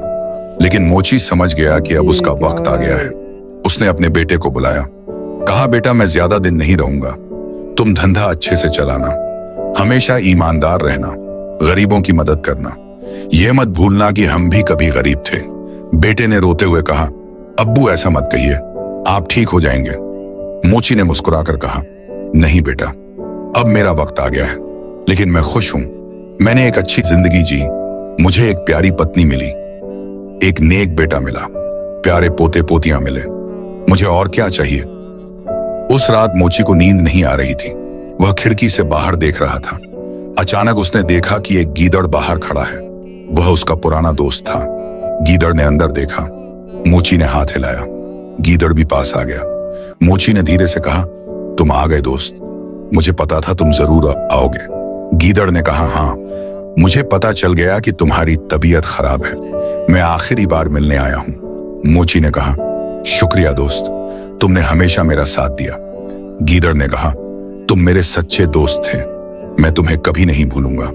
लेकिन मोची समझ गया कि अब उसका वक्त आ गया है। उसने अपने बेटे को बुलाया, कहा, बेटा मैं ज्यादा दिन नहीं रहूंगा, तुम धंधा अच्छे से चलाना, हमेशा ईमानदार रहना, गरीबों की मदद करना, यह मत भूलना कि हम भी कभी गरीब थे। बेटे ने रोते हुए कहा, अब्बू ऐसा मत कहिए, आप ठीक हो जाएंगे। मोची ने मुस्कुराकर कहा, नहीं बेटा, अब मेरा वक्त आ गया है, लेकिन मैं खुश हूं। मैंने एक अच्छी जिंदगी जी, मुझे एक प्यारी पत्नी मिली, एक नेक बेटा मिला, प्यारे पोते पोतियां मिले, मुझे और क्या चाहिए। उस रात मोची को नींद नहीं आ रही थी। वह खिड़की से बाहर देख रहा था। अचानक उसने देखा कि एक गीदड़ बाहर खड़ा है। वह उसका पुराना दोस्त था। गीदड़ ने अंदर देखा। मोची ने हाथ हिलाया। गीदड़ भी पास आ गया। मोची ने धीरे से कहा, तुम आ गए दोस्त, मुझे पता था तुम जरूर आओगे। गीदड़ ने कहा, हाँ, मुझे पता चल गया कि तुम्हारी तबीयत खराब है, मैं आखिरी बार मिलने आया हूं। मोची ने कहा, शुक्रिया दोस्त, तुमने हमेशा मेरा साथ दिया। गीदड़ ने कहा, तुम मेरे सच्चे दोस्त थे, मैं तुम्हें कभी नहीं भूलूंगा।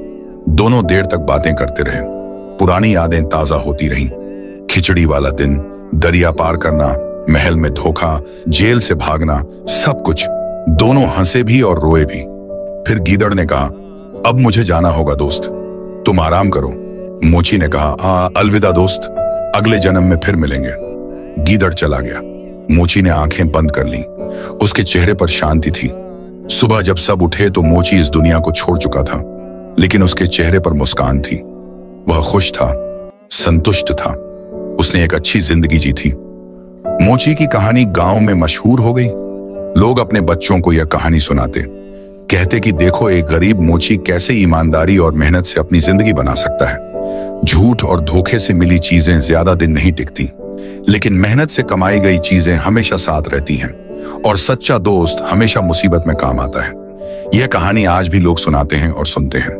दोनों देर तक बातें करते रहे। पुरानी यादें ताजा होती रहीं। खिचड़ी वाला दिन, दरिया पार करना, महल में धोखा, जेल से भागना, सब कुछ। दोनों हंसे भी और रोए भी। फिर गीदड़ ने कहा, अब मुझे जाना होगा दोस्त, तुम आराम करो। मोची ने कहा, अलविदा दोस्त, अगले जन्म में फिर मिलेंगे। गीदड़ चला गया। मोची ने आंखें बंद कर ली। उसके चेहरे पर शांति थी। सुबह जब सब उठे तो मोची इस दुनिया को छोड़ चुका था, लेकिन उसके चेहरे पर मुस्कान थी। वह खुश था, संतुष्ट था। उसने एक अच्छी जिंदगी जी थी। मोची की कहानी गांव में मशहूर हो गई। लोग अपने बच्चों को यह कहानी सुनाते, कहते कि देखो एक गरीब मोची कैसे ईमानदारी और मेहनत से अपनी जिंदगी बना सकता है। झूठ और धोखे से मिली चीजें ज्यादा दिन नहीं टिकती, लेकिन मेहनत से कमाई गई चीजें हमेशा साथ रहती हैं, और सच्चा दोस्त हमेशा मुसीबत में काम आता है। यह कहानी आज भी लोग सुनाते हैं और सुनते हैं।